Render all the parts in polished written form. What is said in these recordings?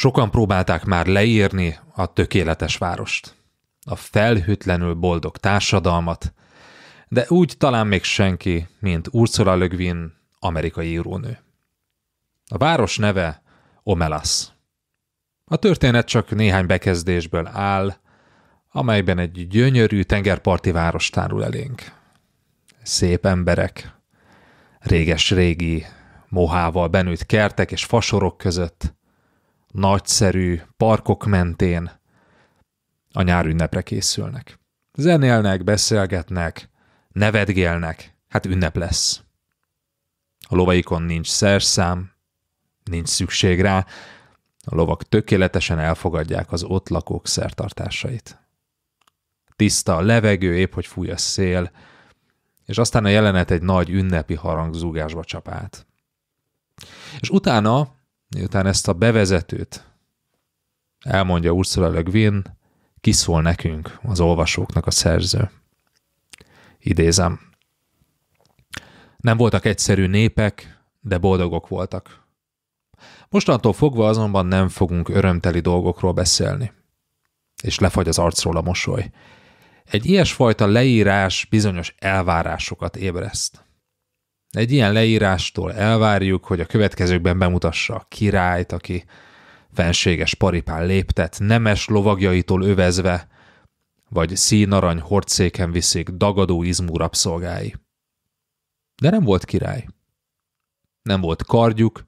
Sokan próbálták már leírni a tökéletes várost, a felhőtlenül boldog társadalmat, de úgy talán még senki, mint Ursula Le Guin, amerikai írónő. A város neve Omelas. A történet csak néhány bekezdésből áll, amelyben egy gyönyörű tengerparti város tárul elénk. Szép emberek, réges-régi, mohával benőtt kertek és fasorok között, nagyszerű parkok mentén a nyárünnepre készülnek. Zenélnek, beszélgetnek, nevetgélnek, hát ünnep lesz. A lovaikon nincs szerszám, nincs szükség rá, a lovak tökéletesen elfogadják az ott lakók szertartásait. Tiszta a levegő, épp hogy fúj a szél, és aztán a jelenet egy nagy ünnepi harangzúgásba csap át. És utána, miután ezt a bevezetőt elmondja Ursula Le Guin, kiszól nekünk, az olvasóknak a szerző. Idézem. Nem voltak egyszerű népek, de boldogok voltak. Mostantól fogva azonban nem fogunk örömteli dolgokról beszélni. És lefagy az arcról a mosoly. Egy ilyesfajta leírás bizonyos elvárásokat ébreszt. Egy ilyen leírástól elvárjuk, hogy a következőkben bemutassa a királyt, aki fenséges paripán léptet, nemes lovagjaitól övezve, vagy színarany hordszéken viszik dagadó izmú rabszolgái. De nem volt király. Nem volt kardjuk,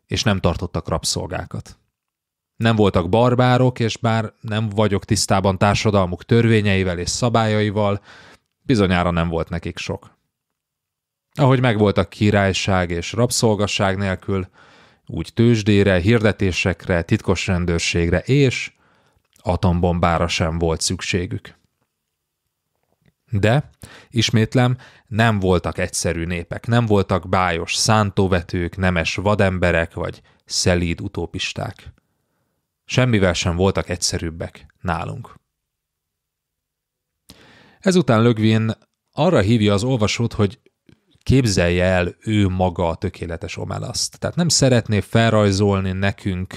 és nem tartottak rabszolgákat. Nem voltak barbárok, és bár nem vagyok tisztában társadalmuk törvényeivel és szabályaival, bizonyára nem volt nekik sok. Ahogy megvoltak királyság és rabszolgasság nélkül, úgy tőzsdére, hirdetésekre, titkos rendőrségre és atombombára sem volt szükségük. De, ismétlem, nem voltak egyszerű népek, nem voltak bájos szántóvetők, nemes vademberek vagy szelíd utópisták. Semmivel sem voltak egyszerűbbek nálunk. Ezután Le Guin arra hívja az olvasót, hogy képzelje el ő maga a tökéletes Omelaszt. Tehát nem szeretné felrajzolni nekünk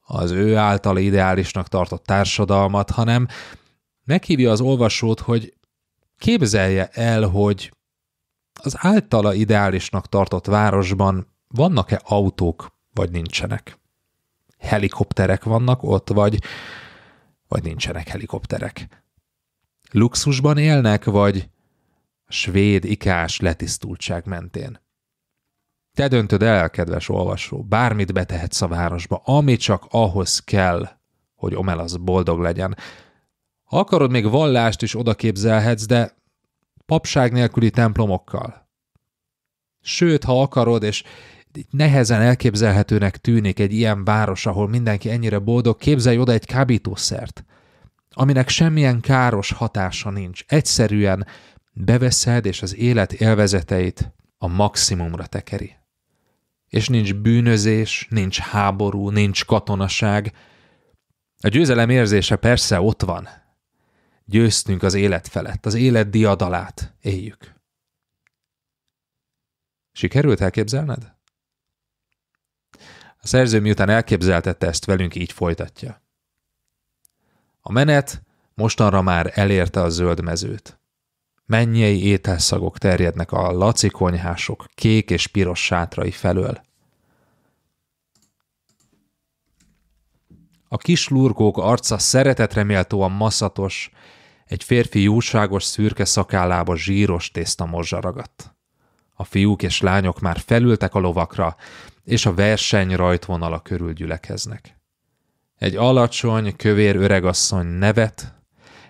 az ő által ideálisnak tartott társadalmat, hanem meghívja az olvasót, hogy képzelje el, hogy az általa ideálisnak tartott városban vannak-e autók, vagy nincsenek. Helikopterek vannak ott, vagy nincsenek helikopterek. Luxusban élnek, vagy svéd ikás letisztultság mentén. Te döntöd el, kedves olvasó, bármit betehetsz a városba, ami csak ahhoz kell, hogy Omelas boldog legyen. Ha akarod, még vallást is odaképzelhetsz, de papság nélküli templomokkal. Sőt, ha akarod, és nehezen elképzelhetőnek tűnik egy ilyen város, ahol mindenki ennyire boldog, képzelj oda egy kábítószert, aminek semmilyen káros hatása nincs. Egyszerűen beveszed, és az élet élvezeteit a maximumra tekeri. És nincs bűnözés, nincs háború, nincs katonaság. A győzelem érzése persze ott van. Győztünk az élet felett, az élet diadalát éljük. Sikerült elképzelned? A szerző miután elképzeltette ezt velünk, így folytatja. A menet mostanra már elérte a zöld mezőt. Mennyei ételszagok terjednek a laci konyhások kék és piros sátrai felől. A kis lurkók arca szeretetre méltóan maszatos, egy férfi jóságos szürke szakállába zsíros tésztamorzsa ragadt. A fiúk és lányok már felültek a lovakra, és a verseny rajtvonala körül gyülekeznek. Egy alacsony, kövér öregasszony nevet,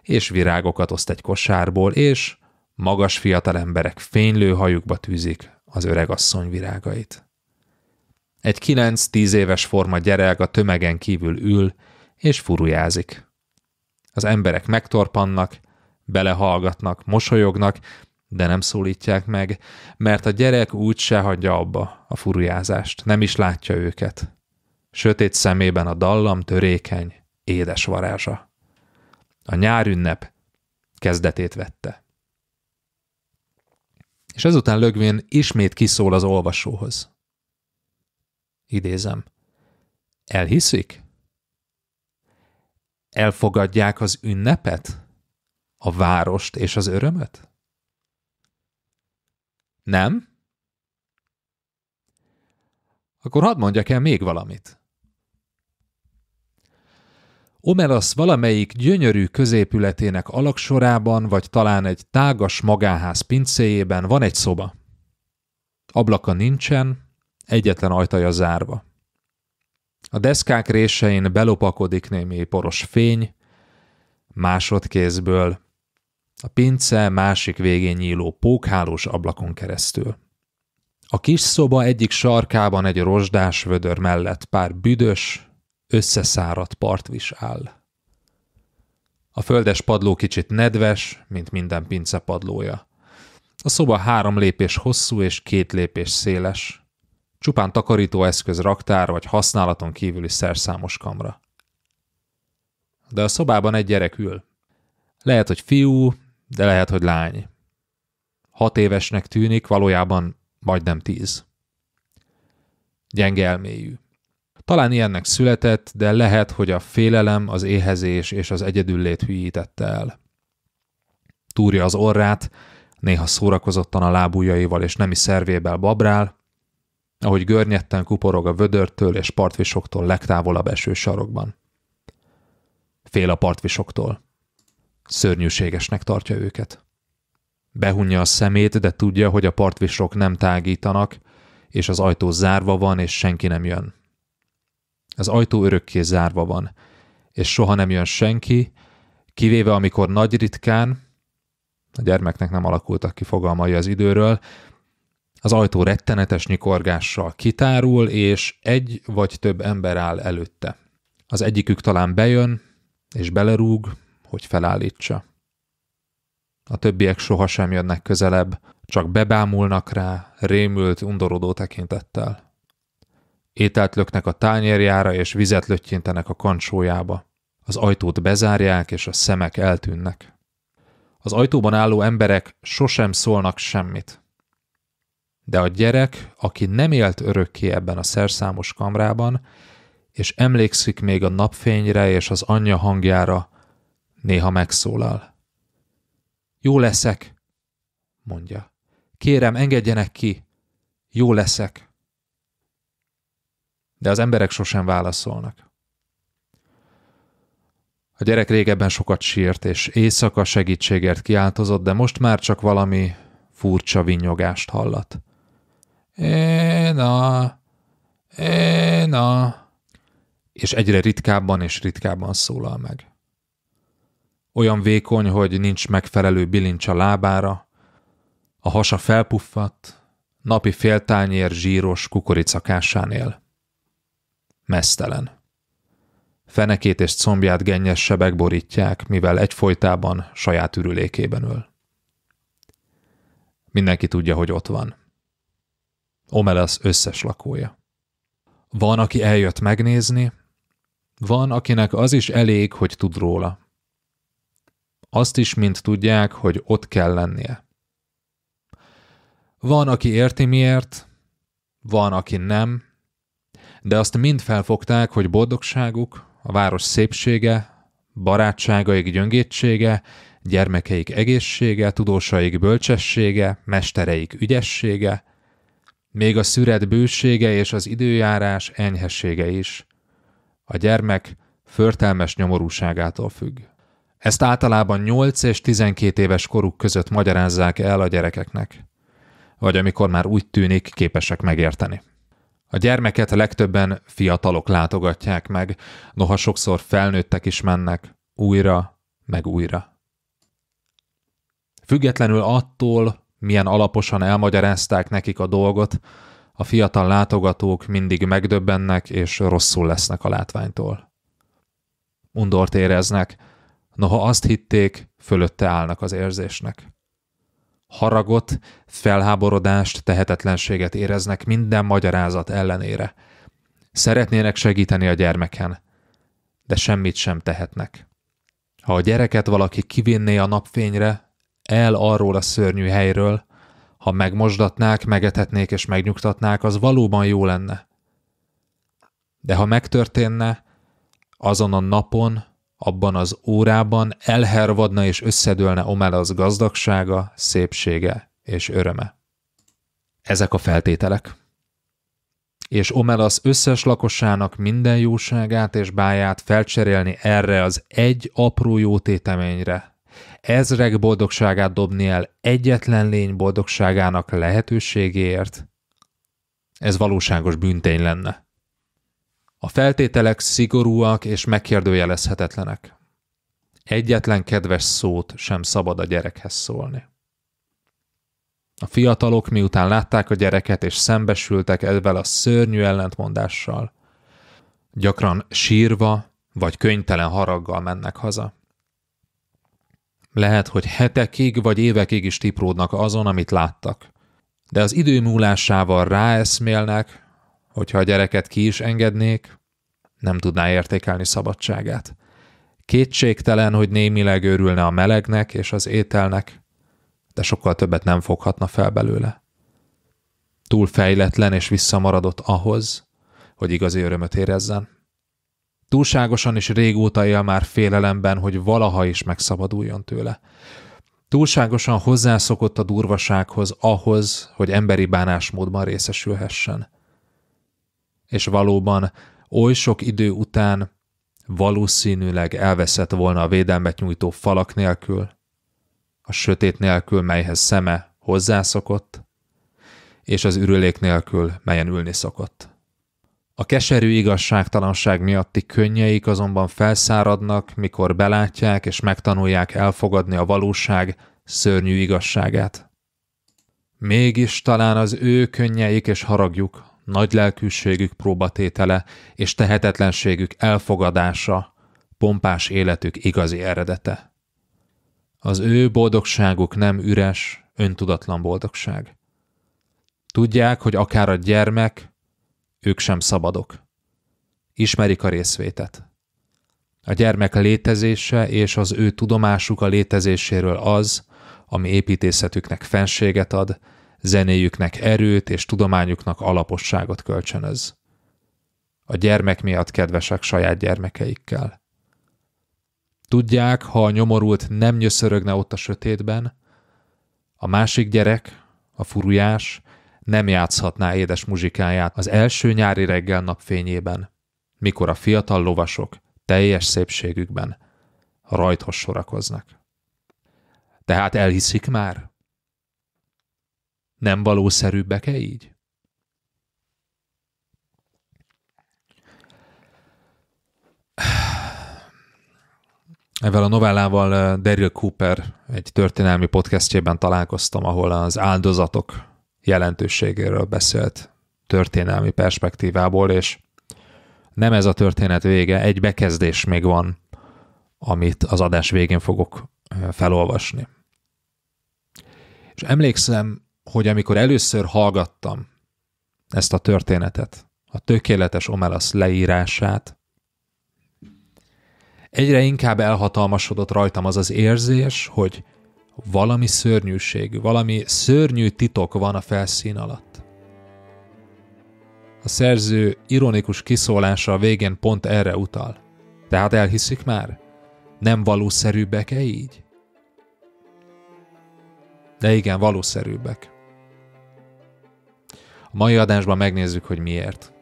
és virágokat oszt egy kosárból, és magas fiatal emberek fénylő hajukba tűzik az öregasszony virágait. Egy 9-10 éves forma gyerek a tömegen kívül ül, és furujázik. Az emberek megtorpannak, belehallgatnak, mosolyognak, de nem szólítják meg, mert a gyerek úgyse hagyja abba a furujázást, nem is látja őket. Sötét szemében a dallam törékeny, édes varázsa. A nyárünnep kezdetét vette. És ezután Le Guin ismét kiszól az olvasóhoz. Idézem. Elhiszik? Elfogadják az ünnepet? A várost és az örömöt? Nem? Akkor hadd mondjak el még valamit. Omelas valamelyik gyönyörű középületének alagsorában, vagy talán egy tágas magánház pincéjében van egy szoba. Ablaka nincsen, egyetlen ajtaja zárva. A deszkák résein belopakodik némi poros fény, másodkézből, a pince másik végén nyíló pókhálós ablakon keresztül. A kis szoba egyik sarkában egy rozsdás vödör mellett pár büdös, összeszáradt partvis áll. A földes padló kicsit nedves, mint minden pince padlója. A szoba 3 lépés hosszú és 2 lépés széles. Csupán takarítóeszköz raktár vagy használaton kívüli szerszámos kamra. De a szobában egy gyerek ül. Lehet, hogy fiú, de lehet, hogy lány. 6 évesnek tűnik, valójában majdnem 10. Gyenge elmélyű. Talán ilyennek született, de lehet, hogy a félelem, az éhezés és az egyedüllét hülyítette el. Túrja az orrát, néha szórakozottan a lábujjaival és nemi szervével babrál, ahogy görnyetten kuporog a vödörtől és partvisoktól legtávolabb eső sarokban. Fél a partvisoktól. Szörnyűségesnek tartja őket. Behunja a szemét, de tudja, hogy a partvisok nem tágítanak, és az ajtó zárva van, és senki nem jön. Az ajtó örökké zárva van, és soha nem jön senki, kivéve amikor nagy ritkán, a gyermeknek nem alakultak ki fogalmai az időről, az ajtó rettenetes nyikorgással kitárul, és egy vagy több ember áll előtte. Az egyikük talán bejön, és belerúg, hogy felállítsa. A többiek sohasem jönnek közelebb, csak bebámulnak rá, rémült, undorodó tekintettel. Ételt löknek a tányérjára, és vizet löttyintenek a kancsójába. Az ajtót bezárják, és a szemek eltűnnek. Az ajtóban álló emberek sosem szólnak semmit. De a gyerek, aki nem élt örökké ebben a szerszámos kamrában, és emlékszik még a napfényre és az anyja hangjára, néha megszólal. Jó leszek, mondja. Kérem, engedjenek ki. Jó leszek. De az emberek sosem válaszolnak. A gyerek régebben sokat sírt, és éjszaka segítségért kiáltozott, de most már csak valami furcsa vinyogást hallat. Éna, és egyre ritkábban és ritkábban szólal meg. Olyan vékony, hogy nincs megfelelő bilincs a lábára, a hasa felpuffadt, napi féltányér zsíros kukoricakásán él. Meztelen. Fenekét és combját gennyes sebek borítják, mivel egyfolytában saját ürülékében ül. Mindenki tudja, hogy ott van. Omelas összes lakója. Van, aki eljött megnézni, van, akinek az is elég, hogy tud róla. Azt is mind tudják, hogy ott kell lennie. Van, aki érti miért, van, aki nem, de azt mind felfogták, hogy boldogságuk, a város szépsége, barátságaik gyöngétsége, gyermekeik egészsége, tudósaik bölcsessége, mestereik ügyessége, még a szüret bősége és az időjárás enyhessége is. A gyermek förtelmes nyomorúságától függ. Ezt általában 8 és 12 éves koruk között magyarázzák el a gyerekeknek, vagy amikor már úgy tűnik, képesek megérteni. A gyermeket legtöbben fiatalok látogatják meg, noha sokszor felnőttek is mennek, újra, meg újra. Függetlenül attól, milyen alaposan elmagyarázták nekik a dolgot, a fiatal látogatók mindig megdöbbennek és rosszul lesznek a látványtól. Undort éreznek, noha azt hitték, fölötte állnak az érzésnek. Haragot, felháborodást, tehetetlenséget éreznek minden magyarázat ellenére. Szeretnének segíteni a gyermeken, de semmit sem tehetnek. Ha a gyereket valaki kivinné a napfényre, el arról a szörnyű helyről, ha megmosdatnák, megetetnék és megnyugtatnák, az valóban jó lenne. De ha megtörténne, azon a napon, abban az órában elhervadna és összedőlne Omelas gazdagsága, szépsége és öröme. Ezek a feltételek. És Omelas összes lakosának minden jóságát és báját felcserélni erre az egy apró jó téteményre, ezrek boldogságát dobni el egyetlen lény boldogságának lehetőségéért, ez valóságos bűntény lenne. A feltételek szigorúak és megkérdőjelezhetetlenek. Egyetlen kedves szót sem szabad a gyerekhez szólni. A fiatalok miután látták a gyereket és szembesültek ezzel a szörnyű ellentmondással, gyakran sírva vagy könyvtelen haraggal mennek haza. Lehet, hogy hetekig vagy évekig is tipródnak azon, amit láttak. De az idő múlásával ráeszmélnek, hogyha a gyereket ki is engednék, nem tudná értékelni szabadságát. Kétségtelen, hogy némileg örülne a melegnek és az ételnek, de sokkal többet nem foghatna fel belőle. Túl fejletlen és visszamaradott ahhoz, hogy igazi örömöt érezzen. Túlságosan is régóta él már félelemben, hogy valaha is megszabaduljon tőle. Túlságosan hozzászokott a durvasághoz ahhoz, hogy emberi bánásmódban részesülhessen. És valóban oly sok idő után valószínűleg elveszett volna a védelmet nyújtó falak nélkül, a sötét nélkül, melyhez szeme hozzászokott, és az ürülék nélkül, melyen ülni szokott. A keserű igazságtalanság miatti könnyeik azonban felszáradnak, mikor belátják és megtanulják elfogadni a valóság szörnyű igazságát. Mégis talán az ő könnyeik és haragjuk, nagy lelkűségük próbatétele és tehetetlenségük elfogadása, pompás életük igazi eredete. Az ő boldogságuk nem üres, öntudatlan boldogság. Tudják, hogy akár a gyermek, ők sem szabadok. Ismerik a részvétet. A gyermek létezése és az ő tudomásuk a létezéséről az, ami építészetüknek fenséget ad, zenéjüknek erőt és tudományuknak alaposságot kölcsönöz. A gyermek miatt kedvesek saját gyermekeikkel. Tudják, ha a nyomorult nem nyöszörögne ott a sötétben, a másik gyerek, a furujás, nem játszhatná édes muzsikáját az első nyári reggel napfényében, mikor a fiatal lovasok teljes szépségükben rajthoz sorakoznak. Tehát elhiszik már? Nem valószerűbbek-e így? Ezzel a novellával Daryl Cooper egy történelmi podcastjében találkoztam, ahol az áldozatok jelentőségéről beszélt történelmi perspektívából, és nem ez a történet vége, egy bekezdés még van, amit az adás végén fogok felolvasni. És emlékszem, hogy amikor először hallgattam ezt a történetet, a tökéletes Omelas leírását, egyre inkább elhatalmasodott rajtam az az érzés, hogy valami szörnyűség, valami szörnyű titok van a felszín alatt. A szerző ironikus kiszólása a végén pont erre utal. Tehát elhiszik már? Nem valószerűbbek-e így? De igen, valószerűbbek. A mai adásban megnézzük, hogy miért.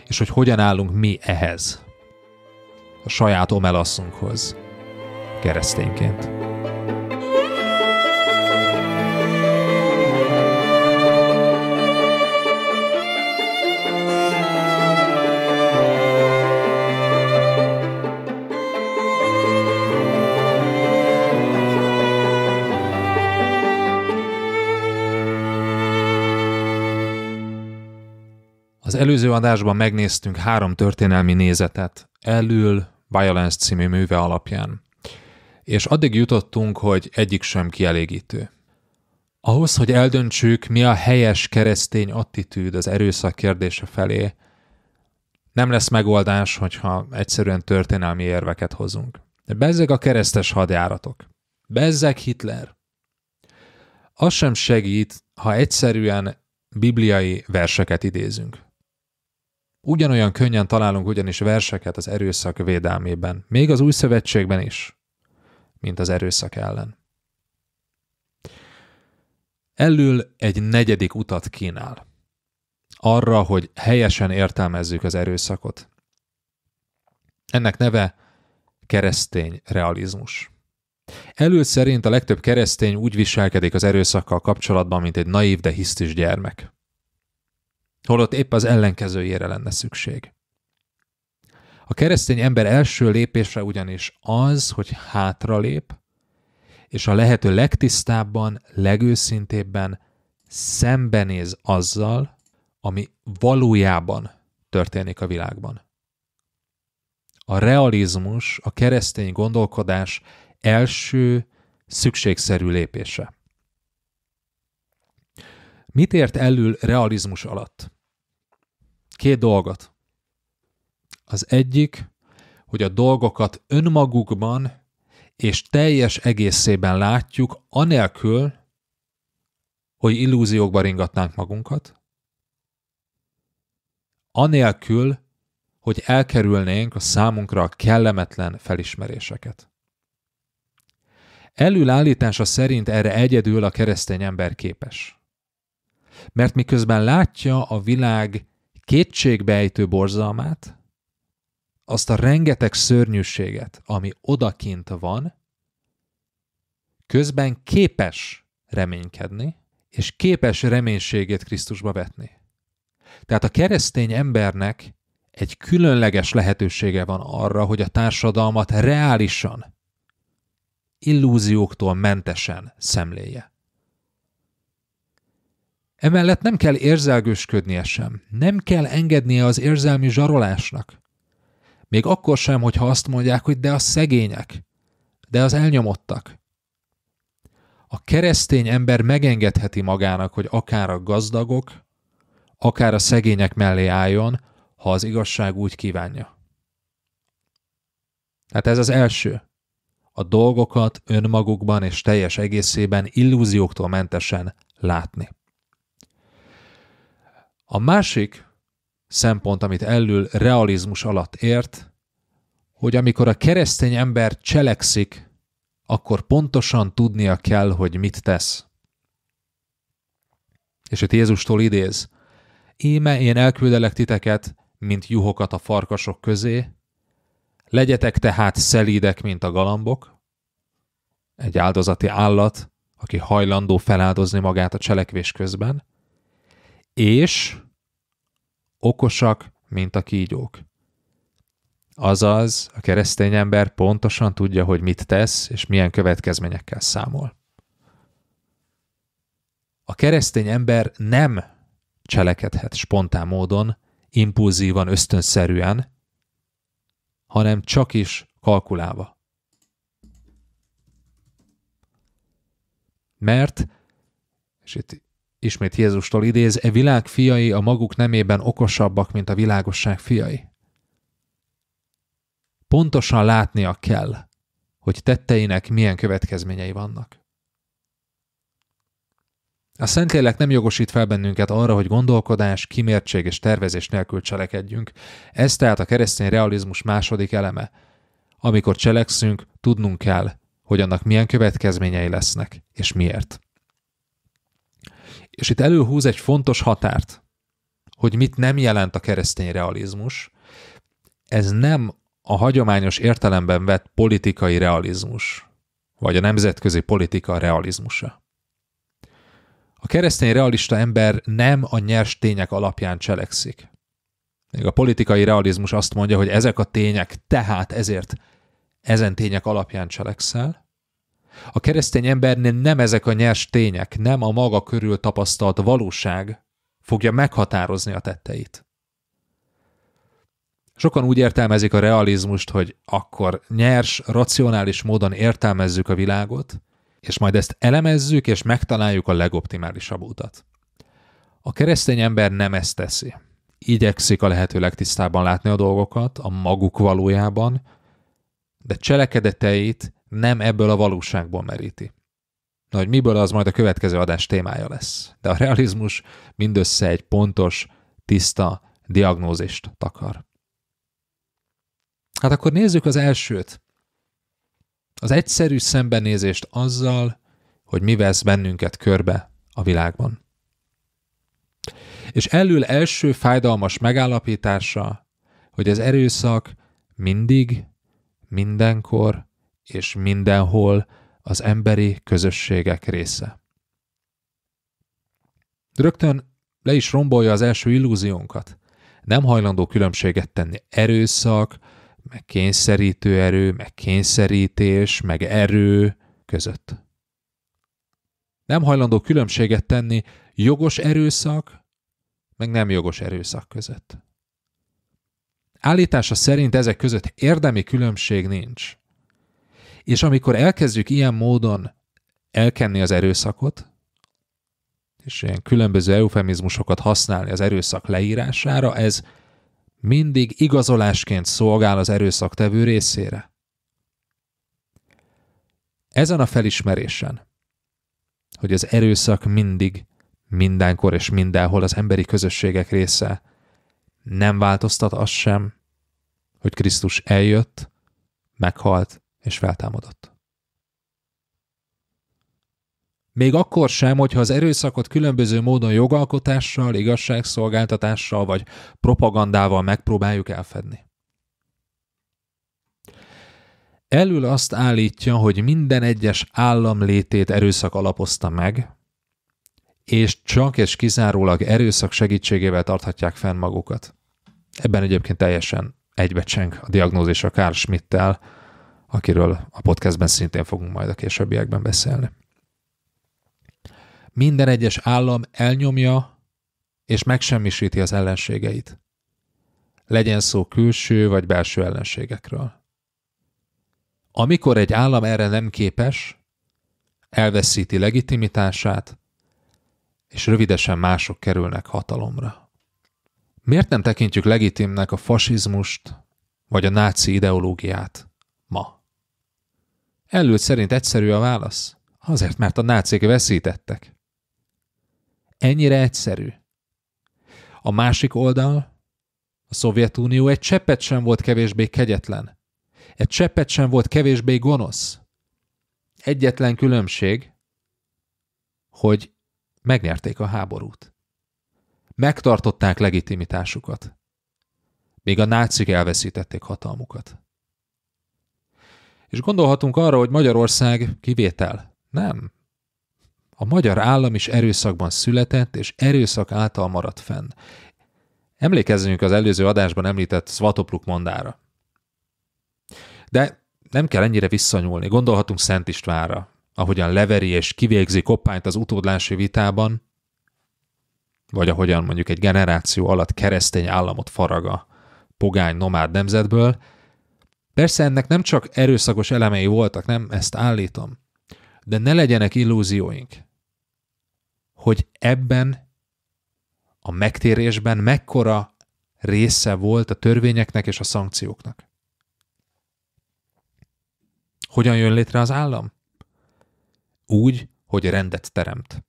És hogy hogyan állunk mi ehhez. A saját Omelaszunkhoz. Keresztényként. Az előző adásban megnéztünk 3 történelmi nézetet, Ellül Violence című műve alapján, és addig jutottunk, hogy egyik sem kielégítő. Ahhoz, hogy eldöntsük, mi a helyes keresztény attitűd az erőszak kérdése felé, nem lesz megoldás, hogyha egyszerűen történelmi érveket hozunk. De bezzeg a keresztes hadjáratok. Bezzeg Hitler. Az sem segít, ha egyszerűen bibliai verseket idézünk. Ugyanolyan könnyen találunk ugyanis verseket az erőszak védelmében, még az Új Szövetségben is, mint az erőszak ellen. Ellül egy negyedik utat kínál. Arra, hogy helyesen értelmezzük az erőszakot. Ennek neve keresztény realizmus. Ellül szerint a legtöbb keresztény úgy viselkedik az erőszakkal kapcsolatban, mint egy naív, de hisztis gyermek. Holott épp az ellenkezőjére lenne szükség. A keresztény ember első lépésre ugyanis az, hogy hátralép, és a lehető legtisztábban, legőszintébben szembenéz azzal, ami valójában történik a világban. A realizmus, a keresztény gondolkodás első szükségszerű lépése. Mit ért Ellül realizmus alatt? 2 dolgot. Az egyik, hogy a dolgokat önmagukban és teljes egészében látjuk, anélkül, hogy illúziókba ringatnánk magunkat, anélkül, hogy elkerülnénk a számunkra kellemetlen felismeréseket. Ellül állítása szerint erre egyedül a keresztény ember képes. Mert miközben látja a világ kétségbejtő borzalmát, azt a rengeteg szörnyűséget, ami odakint van, közben képes reménykedni, és képes reménységét Krisztusba vetni. Tehát a keresztény embernek egy különleges lehetősége van arra, hogy a társadalmat reálisan, illúzióktól mentesen szemléje. Emellett nem kell érzelgősködnie sem, nem kell engednie az érzelmi zsarolásnak. Még akkor sem, hogyha azt mondják, hogy de a szegények, de az elnyomottak. A keresztény ember megengedheti magának, hogy akár a gazdagok, akár a szegények mellé álljon, ha az igazság úgy kívánja. Hát ez az első. A dolgokat önmagukban és teljes egészében illúzióktól mentesen látni. A másik szempont, amit Ellül realizmus alatt ért, hogy amikor a keresztény ember cselekszik, akkor pontosan tudnia kell, hogy mit tesz. És itt Jézustól idéz: íme én elküldelek titeket, mint juhokat a farkasok közé, legyetek tehát szelídek, mint a galambok, egy áldozati állat, aki hajlandó feláldozni magát a cselekvés közben, és okosak, mint a kígyók. Azaz, a keresztény ember pontosan tudja, hogy mit tesz, és milyen következményekkel számol. A keresztény ember nem cselekedhet spontán módon, impulzívan, ösztönszerűen, hanem csak is kalkulálva. Mert, és itt ismét Jézustól idéz, e világ fiai a maguk nemében okosabbak, mint a világosság fiai. Pontosan látnia kell, hogy tetteinek milyen következményei vannak. A Szentlélek nem jogosít fel bennünket arra, hogy gondolkodás, kimértség és tervezés nélkül cselekedjünk. Ez tehát a keresztény realizmus második eleme. Amikor cselekszünk, tudnunk kell, hogy annak milyen következményei lesznek, és miért. És itt előhúz egy fontos határt, hogy mit nem jelent a keresztény realizmus. Ez nem a hagyományos értelemben vett politikai realizmus, vagy a nemzetközi politika realizmusa. A keresztény realista ember nem a nyers tények alapján cselekszik. Még a politikai realizmus azt mondja, hogy ezek a tények, tehát ezért ezen tények alapján cselekszel. A keresztény embernél nem ezek a nyers tények, nem a maga körül tapasztalt valóság fogja meghatározni a tetteit. Sokan úgy értelmezik a realizmust, hogy akkor nyers, racionális módon értelmezzük a világot, és majd ezt elemezzük, és megtaláljuk a legoptimálisabb utat. A keresztény ember nem ezt teszi. Igyekszik a lehető legtisztábban látni a dolgokat, a maguk valójában, de cselekedeteit nem ebből a valóságból meríti. Na, hogy miből, az majd a következő adás témája lesz. De a realizmus mindössze egy pontos, tiszta, diagnózist takar. Hát akkor nézzük az elsőt. Az egyszerű szembenézést azzal, hogy mi vesz bennünket körbe a világban. És elől első fájdalmas megállapítása, hogy az erőszak mindig, mindenkor és mindenhol az emberi közösségek része. Rögtön le is rombolja az első illúziónkat. Nem hajlandó különbséget tenni erőszak, meg kényszerítő erő, meg kényszerítés, meg erő között. Nem hajlandó különbséget tenni jogos erőszak, meg nem jogos erőszak között. Állítása szerint ezek között érdemi különbség nincs. És amikor elkezdjük ilyen módon elkenni az erőszakot, és ilyen különböző eufemizmusokat használni az erőszak leírására, ez mindig igazolásként szolgál az erőszaktevő részére. Ezen a felismerésen, hogy az erőszak mindig, mindenkor és mindenhol az emberi közösségek része, nem változtat az sem, hogy Krisztus eljött, meghalt és feltámadott. Még akkor sem, hogyha az erőszakot különböző módon jogalkotással, igazságszolgáltatással vagy propagandával megpróbáljuk elfedni. Elől azt állítja, hogy minden egyes állam létét erőszak alapozta meg, és csak és kizárólag erőszak segítségével tarthatják fenn magukat. Ebben egyébként teljesen egybecseng a diagnózisa Carl Schmitt-tel, akiről a podcastben szintén fogunk majd a későbbiekben beszélni. Minden egyes állam elnyomja és megsemmisíti az ellenségeit. Legyen szó külső vagy belső ellenségekről. Amikor egy állam erre nem képes, elveszíti legitimitását, és rövidesen mások kerülnek hatalomra. Miért nem tekintjük legitimnek a fasizmust vagy a náci ideológiát ma? Elől szerint egyszerű a válasz. Azért, mert a nácik veszítettek. Ennyire egyszerű. A másik oldal, a Szovjetunió egy cseppet sem volt kevésbé kegyetlen. Egy cseppet sem volt kevésbé gonosz. Egyetlen különbség, hogy megnyerték a háborút. Megtartották legitimitásukat. Még a nácik elveszítették hatalmukat. És gondolhatunk arra, hogy Magyarország kivétel. Nem. A magyar állam is erőszakban született, és erőszak által maradt fenn. Emlékezzünk az előző adásban említett Svatopluk mondára. De nem kell ennyire visszanyúlni. Gondolhatunk Szent Istvánra, ahogyan leveri és kivégzi Koppányt az utódlási vitában, vagy ahogyan mondjuk egy generáció alatt keresztény államot farag a pogány nomád nemzetből. Persze ennek nem csak erőszakos elemei voltak, nem ezt állítom, de ne legyenek illúzióink, hogy ebben a megtérésben mekkora része volt a törvényeknek és a szankcióknak. Hogyan jön létre az állam? Úgy, hogy rendet teremt.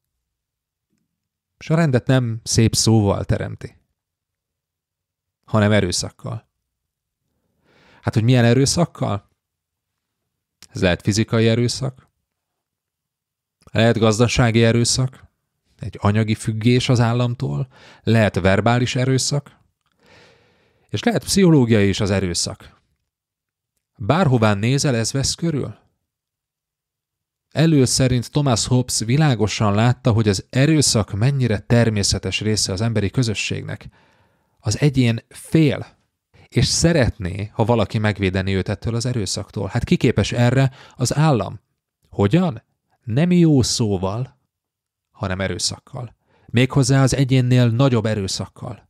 És a rendet nem szép szóval teremti, hanem erőszakkal. Hát, hogy milyen erőszakkal? Ez lehet fizikai erőszak, lehet gazdasági erőszak, egy anyagi függés az államtól, lehet verbális erőszak, és lehet pszichológiai is az erőszak. Bárhová nézel, ez vesz körül. Elől szerint Thomas Hobbes világosan látta, hogy az erőszak mennyire természetes része az emberi közösségnek. Az egyén fél, és szeretné, ha valaki megvédeni őt ettől az erőszaktól. Hát ki képes erre? Az állam. Hogyan? Nem jó szóval, hanem erőszakkal. Méghozzá az egyénnél nagyobb erőszakkal.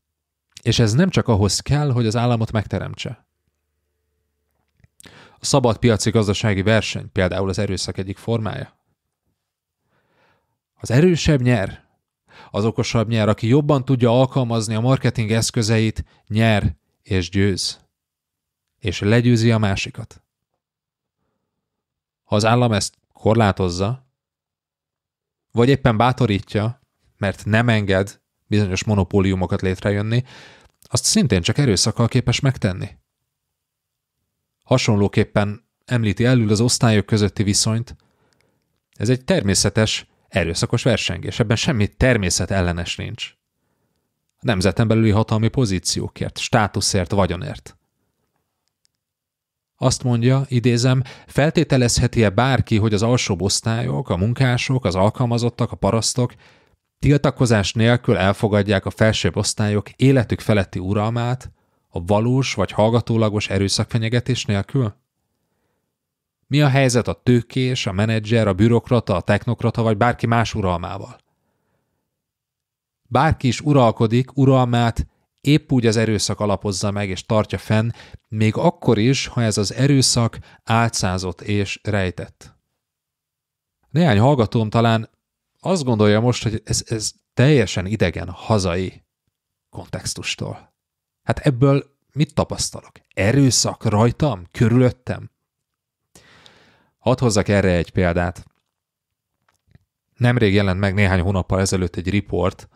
És ez nem csak ahhoz kell, hogy az államot megteremtse. A szabad piaci gazdasági verseny például az erőszak egyik formája. Az erősebb nyer, az okosabb nyer, aki jobban tudja alkalmazni a marketing eszközeit, nyer és győz. És legyőzi a másikat. Ha az állam ezt korlátozza, vagy éppen bátorítja, mert nem enged bizonyos monopóliumokat létrejönni, azt szintén csak erőszakkal képes megtenni. Hasonlóképpen említi elől az osztályok közötti viszonyt. Ez egy természetes, erőszakos versengés. Ebben semmi természetellenes nincs. A nemzeten belüli hatalmi pozíciókért, státuszért, vagyonért. Azt mondja, idézem, feltételezheti-e bárki, hogy az alsóbb osztályok, a munkások, az alkalmazottak, a parasztok tiltakozás nélkül elfogadják a felsőbb osztályok életük feletti uralmát a valós vagy hallgatólagos erőszakfenyegetés nélkül? Mi a helyzet a tőkés, a menedzser, a bürokrata, a technokrata vagy bárki más uralmával? Bárki is uralkodik, uralmát épp úgy az erőszak alapozza meg és tartja fenn, még akkor is, ha ez az erőszak álcázott és rejtett. Néhány hallgatóm talán azt gondolja most, hogy ez teljesen idegen hazai kontextustól. Hát ebből mit tapasztalok? Erőszak rajtam? Körülöttem? Hadd hozzak erre egy példát. Nemrég jelent meg néhány hónappal ezelőtt egy riport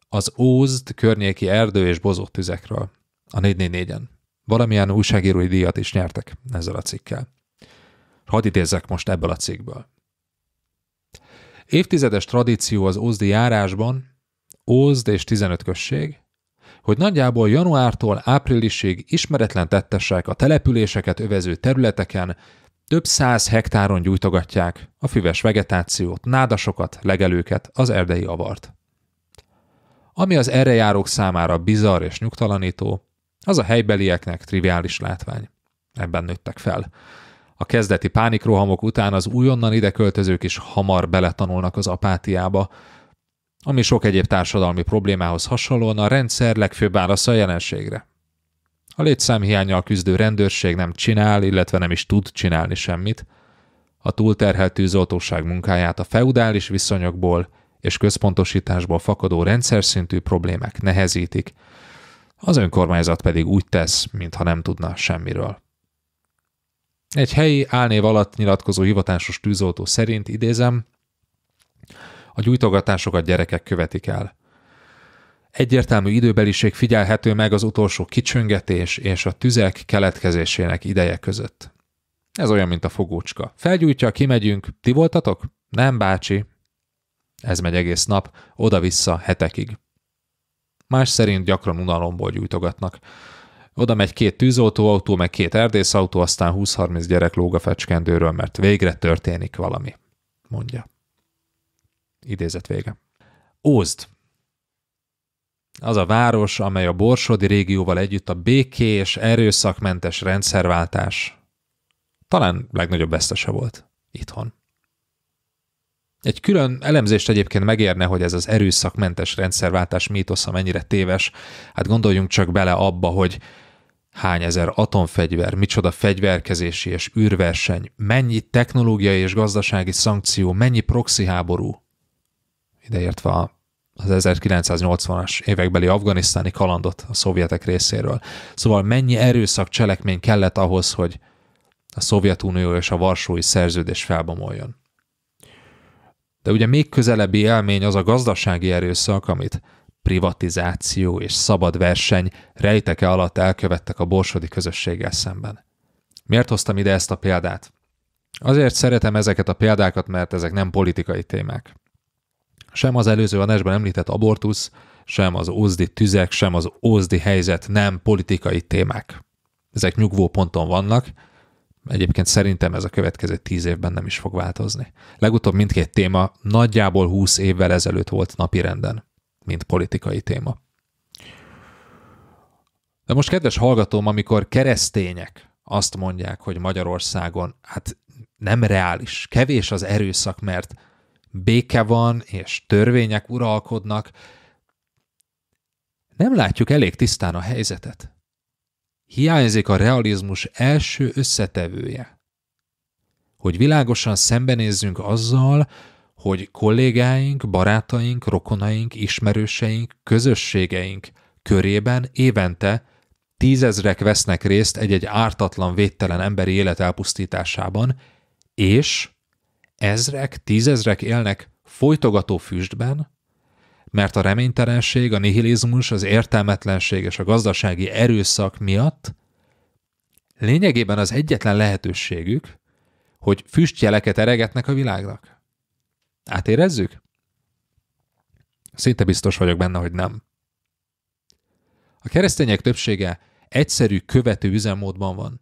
az Ózd környéki erdő- és bozóttüzekről a 444-en. Valamilyen újságírói díjat is nyertek ezzel a cikkel. Hadd idézzek most ebből a cikkből. Évtizedes tradíció az ózdi járásban, Ózd és 15 község, hogy nagyjából januártól áprilisig ismeretlen tettesek a településeket övező területeken több 100 hektáron gyújtogatják a füves vegetációt, nádasokat, legelőket, az erdei avart. Ami az erre járók számára bizarr és nyugtalanító, az a helybelieknek triviális látvány. Ebben nőttek fel. A kezdeti pánikrohamok után az újonnan ide költözők is hamar beletanulnak az apátiába, ami sok egyéb társadalmi problémához hasonlóan a rendszer legfőbb válasza a jelenségre. A létszámhiánnyal küzdő rendőrség nem csinál, illetve nem is tud csinálni semmit. A túlterhelt tűzoltóság munkáját a feudális viszonyokból és központosításból fakadó rendszer szintű problémák nehezítik, az önkormányzat pedig úgy tesz, mintha nem tudna semmiről. Egy helyi álnév alatt nyilatkozó hivatásos tűzoltó szerint, idézem, a gyújtogatásokat gyerekek követik el. Egyértelmű időbeliség figyelhető meg az utolsó kicsöngetés és a tüzek keletkezésének ideje között. Ez olyan, mint a fogócska. Felgyújtja, kimegyünk, ti voltatok? Nem, bácsi. Ez megy egész nap, oda-vissza hetekig. Más szerint gyakran unalomból gyújtogatnak. Oda megy 2 tűzoltóautó, meg 2 erdészautó, aztán 20-30 gyerek lóg a fecskendőről, mert végre történik valami, mondja. Idézet vége. Ózd. Az a város, amely a borsodi régióval együtt a békés, erőszakmentes rendszerváltás talán legnagyobb vesztese volt itthon. Egy külön elemzést egyébként megérne, hogy ez az erőszakmentes rendszerváltás mítosza mennyire téves. Hát gondoljunk csak bele abba, hogy hány ezer atomfegyver, micsoda fegyverkezési és űrverseny, mennyi technológiai és gazdasági szankció, mennyi proxy háború, ideértve az 1980-as évekbeli afganisztáni kalandot a szovjetek részéről. Szóval mennyi erőszakcselekmény kellett ahhoz, hogy a Szovjetunió és a Varsói Szerződés felbomoljon. De ugye még közelebbi élmény az a gazdasági erőszak, amit privatizáció és szabad verseny rejteke alatt elkövettek a borsodi közösséggel szemben. Miért hoztam ide ezt a példát? Azért szeretem ezeket a példákat, mert ezek nem politikai témák. Sem az előző adásban említett abortusz, sem az ózdi tüzek, sem az ózdi helyzet nem politikai témák. Ezek nyugvó ponton vannak, egyébként szerintem ez a következő 10 évben nem is fog változni. Legutóbb mindkét téma nagyjából 20 évvel ezelőtt volt napirenden, mint politikai téma. De most, kedves hallgatóm, amikor keresztények azt mondják, hogy Magyarországon hát nem reális, kevés az erőszak, mert béke van, és törvények uralkodnak, nem látjuk elég tisztán a helyzetet. Hiányzik a realizmus első összetevője. Hogy világosan szembenézzünk azzal, hogy kollégáink, barátaink, rokonaink, ismerőseink, közösségeink körében évente 10 000-ek vesznek részt egy-egy ártatlan, védtelen emberi élet elpusztításában, és 1000-ek, 10 000-ek élnek folytogató füstben, mert a reménytelenség, a nihilizmus, az értelmetlenség és a gazdasági erőszak miatt lényegében az egyetlen lehetőségük, hogy füstjeleket eregetnek a világnak. Átérezzük? Szinte biztos vagyok benne, hogy nem. A keresztények többsége egyszerű, követő üzemmódban van.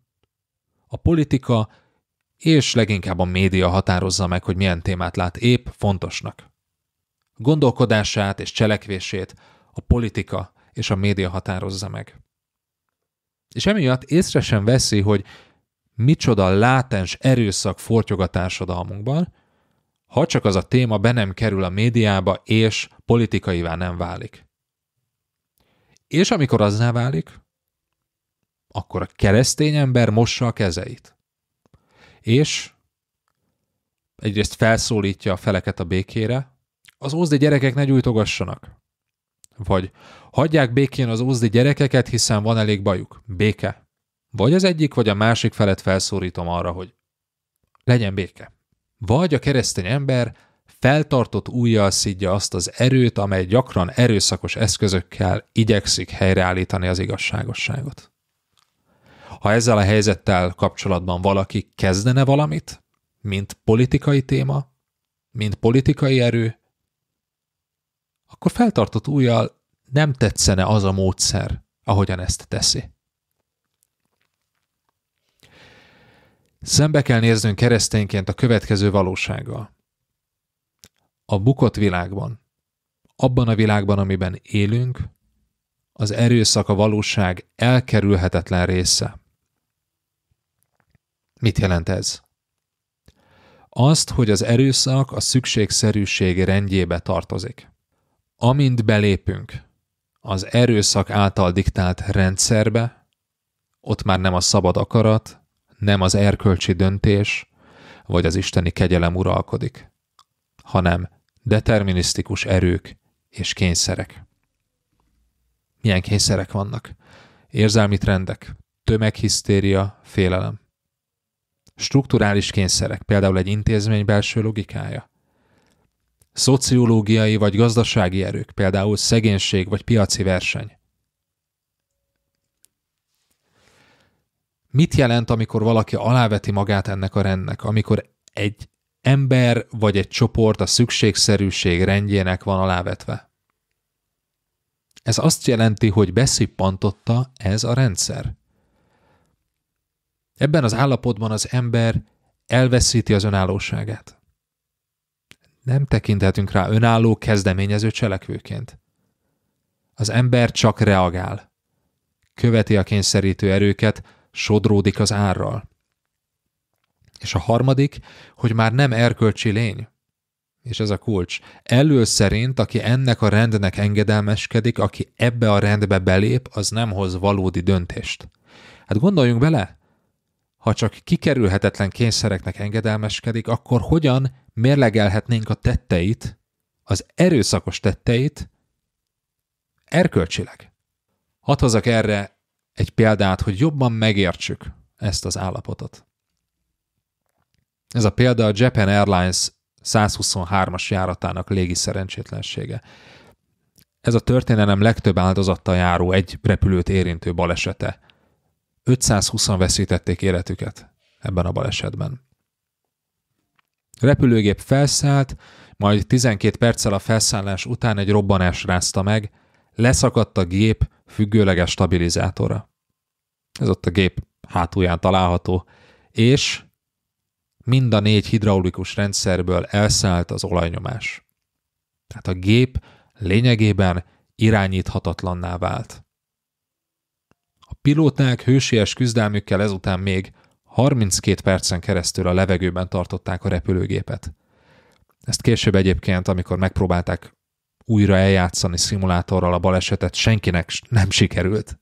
A politika és leginkább a média határozza meg, hogy milyen témát lát épp fontosnak. Gondolkodását és cselekvését a politika és a média határozza meg. És emiatt észre sem veszi, hogy micsoda látens erőszak fortyog a társadalmunkban, ha csak az a téma be nem kerül a médiába és politikaivá nem válik. És amikor azzá válik, akkor a keresztény ember mossa a kezeit. És egyrészt felszólítja a feleket a békére, az ózdi gyerekek ne gyújtogassanak. Vagy hagyják békén az ózdi gyerekeket, hiszen van elég bajuk. Béke. Vagy az egyik, vagy a másik felet felszólítom arra, hogy legyen béke. Vagy a keresztény ember feltartott ujjal szidja azt az erőt, amely gyakran erőszakos eszközökkel igyekszik helyreállítani az igazságosságot. Ha ezzel a helyzettel kapcsolatban valaki kezdene valamit, mint politikai téma, mint politikai erő, akkor feltartott ujjal nem tetszene az a módszer, ahogyan ezt teszi. Szembe kell néznünk keresztényként a következő valósággal. A bukott világban, abban a világban, amiben élünk, az erőszak a valóság elkerülhetetlen része. Mit jelent ez? Azt, hogy az erőszak a szükségszerűség rendjébe tartozik. Amint belépünk az erőszak által diktált rendszerbe, ott már nem a szabad akarat, nem az erkölcsi döntés, vagy az isteni kegyelem uralkodik, hanem determinisztikus erők és kényszerek. Milyen kényszerek vannak? Érzelmi trendek, tömeghisztéria, félelem. Strukturális kényszerek, például egy intézmény belső logikája. Szociológiai vagy gazdasági erők, például szegénység vagy piaci verseny. Mit jelent, amikor valaki aláveti magát ennek a rendnek, amikor egy ember vagy egy csoport a szükségszerűség rendjének van alávetve? Ez azt jelenti, hogy beszippantotta ez a rendszer. Ebben az állapotban az ember elveszíti az önállóságát. Nem tekinthetünk rá önálló, kezdeményező cselekvőként. Az ember csak reagál. Követi a kényszerítő erőket, sodródik az árral. És a harmadik, hogy már nem erkölcsi lény. És ez a kulcs. Elől szerint, aki ennek a rendnek engedelmeskedik, aki ebbe a rendbe belép, az nem hoz valódi döntést. Hát gondoljunk bele, ha csak kikerülhetetlen kényszereknek engedelmeskedik, akkor hogyan mérlegelhetnénk a tetteit, az erőszakos tetteit erkölcsileg? Hadd hozzak erre egy példát, hogy jobban megértsük ezt az állapotot. Ez a példa a Japan Airlines 123-as járatának légi szerencsétlensége. Ez a történelem legtöbb áldozattal járó egy repülőt érintő balesete. 520-an veszítették életüket ebben a balesetben. A repülőgép felszállt, majd 12 perccel a felszállás után egy robbanás rázta meg, leszakadt a gép függőleges stabilizátora. Ez ott a gép hátulján található, és mind a 4 hidraulikus rendszerből elszállt az olajnyomás. Tehát a gép lényegében irányíthatatlanná vált. A pilóták hősies küzdelmükkel ezután még 32 percen keresztül a levegőben tartották a repülőgépet. Ezt később egyébként, amikor megpróbálták újra eljátszani szimulátorral a balesetet, senkinek nem sikerült.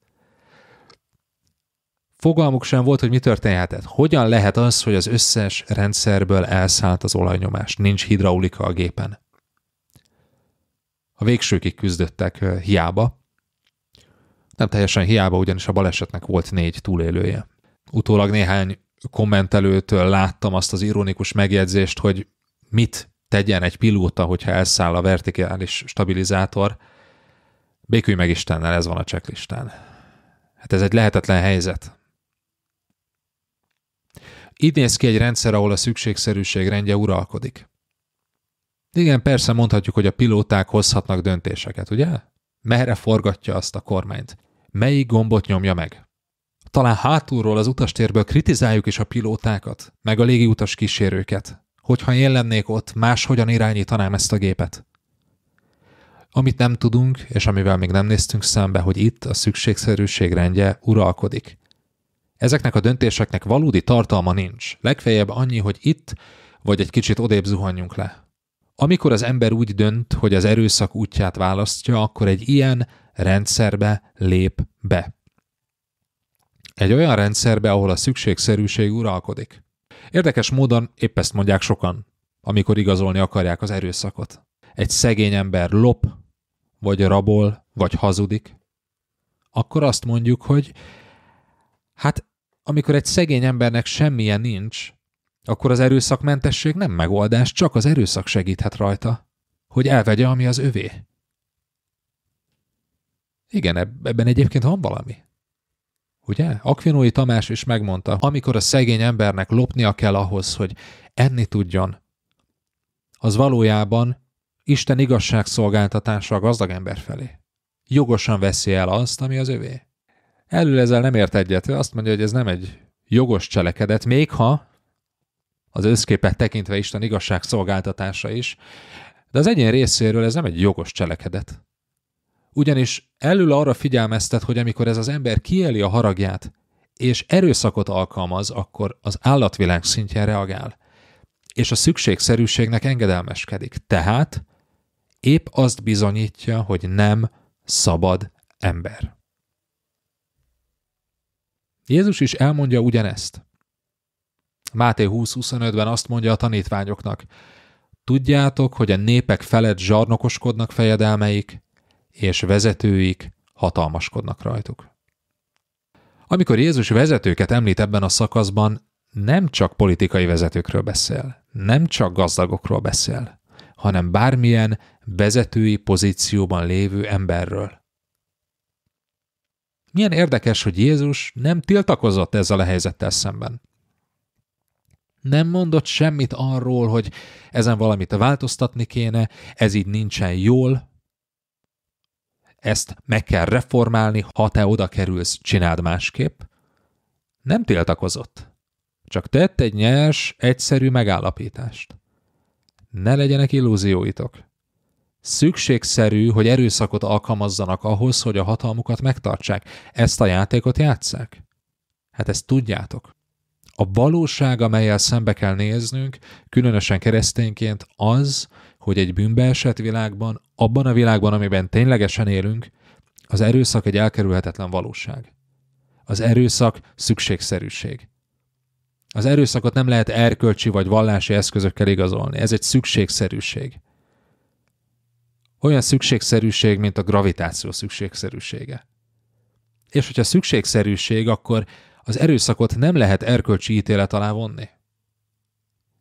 Fogalmuk sem volt, hogy mi történhetett. Hogyan lehet az, hogy az összes rendszerből elszállt az olajnyomás? Nincs hidraulika a gépen. A végsőkig küzdöttek hiába. Nem teljesen hiába, ugyanis a balesetnek volt 4 túlélője. Utólag néhány kommentelőtől láttam azt az ironikus megjegyzést, hogy mit tegyen egy pilóta, hogyha elszáll a vertikális stabilizátor. Békülj meg Istennel, ez van a checklistán. Hát ez egy lehetetlen helyzet. Így néz ki egy rendszer, ahol a szükségszerűség rendje uralkodik. Igen, persze mondhatjuk, hogy a pilóták hozhatnak döntéseket, ugye? Merre forgatja azt a kormányt? Melyik gombot nyomja meg? Talán hátulról az utastérből kritizáljuk is a pilótákat, meg a légiutas kísérőket. Hogyha én lennék ott, máshogyan irányítanám ezt a gépet. Amit nem tudunk, és amivel még nem néztünk szembe, hogy itt a szükségszerűség rendje uralkodik. Ezeknek a döntéseknek valódi tartalma nincs. Legfeljebb annyi, hogy itt vagy egy kicsit odébb zuhanjunk le. Amikor az ember úgy dönt, hogy az erőszak útját választja, akkor egy ilyen rendszerbe lép be. Egy olyan rendszerbe, ahol a szükségszerűség uralkodik. Érdekes módon épp ezt mondják sokan, amikor igazolni akarják az erőszakot. Egy szegény ember lop, vagy rabol, vagy hazudik, akkor azt mondjuk, hogy hát amikor egy szegény embernek semmilyen nincs, akkor az erőszakmentesség nem megoldás, csak az erőszak segíthet rajta, hogy elvegye, ami az övé. Igen, ebben egyébként van valami. Ugye? Akvinói Tamás is megmondta, amikor a szegény embernek lopnia kell ahhoz, hogy enni tudjon, az valójában Isten igazságszolgáltatása a gazdag ember felé. Jogosan veszi el azt, ami az övé. Elől ezzel nem ért egyet, azt mondja, hogy ez nem egy jogos cselekedet, még ha az összképet tekintve Isten igazságszolgáltatása is, de az egyén részéről ez nem egy jogos cselekedet. Ugyanis elől arra figyelmeztet, hogy amikor ez az ember kieli a haragját, és erőszakot alkalmaz, akkor az állatvilág szintjén reagál, és a szükségszerűségnek engedelmeskedik. Tehát épp azt bizonyítja, hogy nem szabad ember. Jézus is elmondja ugyanezt. Máté 20:25-ben azt mondja a tanítványoknak, tudjátok, hogy a népek felett zsarnokoskodnak fejedelmeik, és vezetőik hatalmaskodnak rajtuk. Amikor Jézus vezetőket említ ebben a szakaszban, nem csak politikai vezetőkről beszél, nem csak gazdagokról beszél, hanem bármilyen vezetői pozícióban lévő emberről. Milyen érdekes, hogy Jézus nem tiltakozott ezzel a helyzettel szemben. Nem mondott semmit arról, hogy ezen valamit változtatni kéne, ez így nincsen jól, ezt meg kell reformálni, ha te oda kerülsz, csináld másképp. Nem tiltakozott. Csak tett egy nyers, egyszerű megállapítást. Ne legyenek illúzióitok. Szükségszerű, hogy erőszakot alkalmazzanak ahhoz, hogy a hatalmukat megtartsák. Ezt a játékot játsszák? Hát ezt tudjátok. A valóság, amellyel szembe kell néznünk, különösen keresztényként az, hogy egy bűnbeesett világban, abban a világban, amiben ténylegesen élünk, az erőszak egy elkerülhetetlen valóság. Az erőszak szükségszerűség. Az erőszakot nem lehet erkölcsi vagy vallási eszközökkel igazolni. Ez egy szükségszerűség. Olyan szükségszerűség, mint a gravitáció szükségszerűsége. És hogyha szükségszerűség, akkor az erőszakot nem lehet erkölcsi ítélet alá vonni.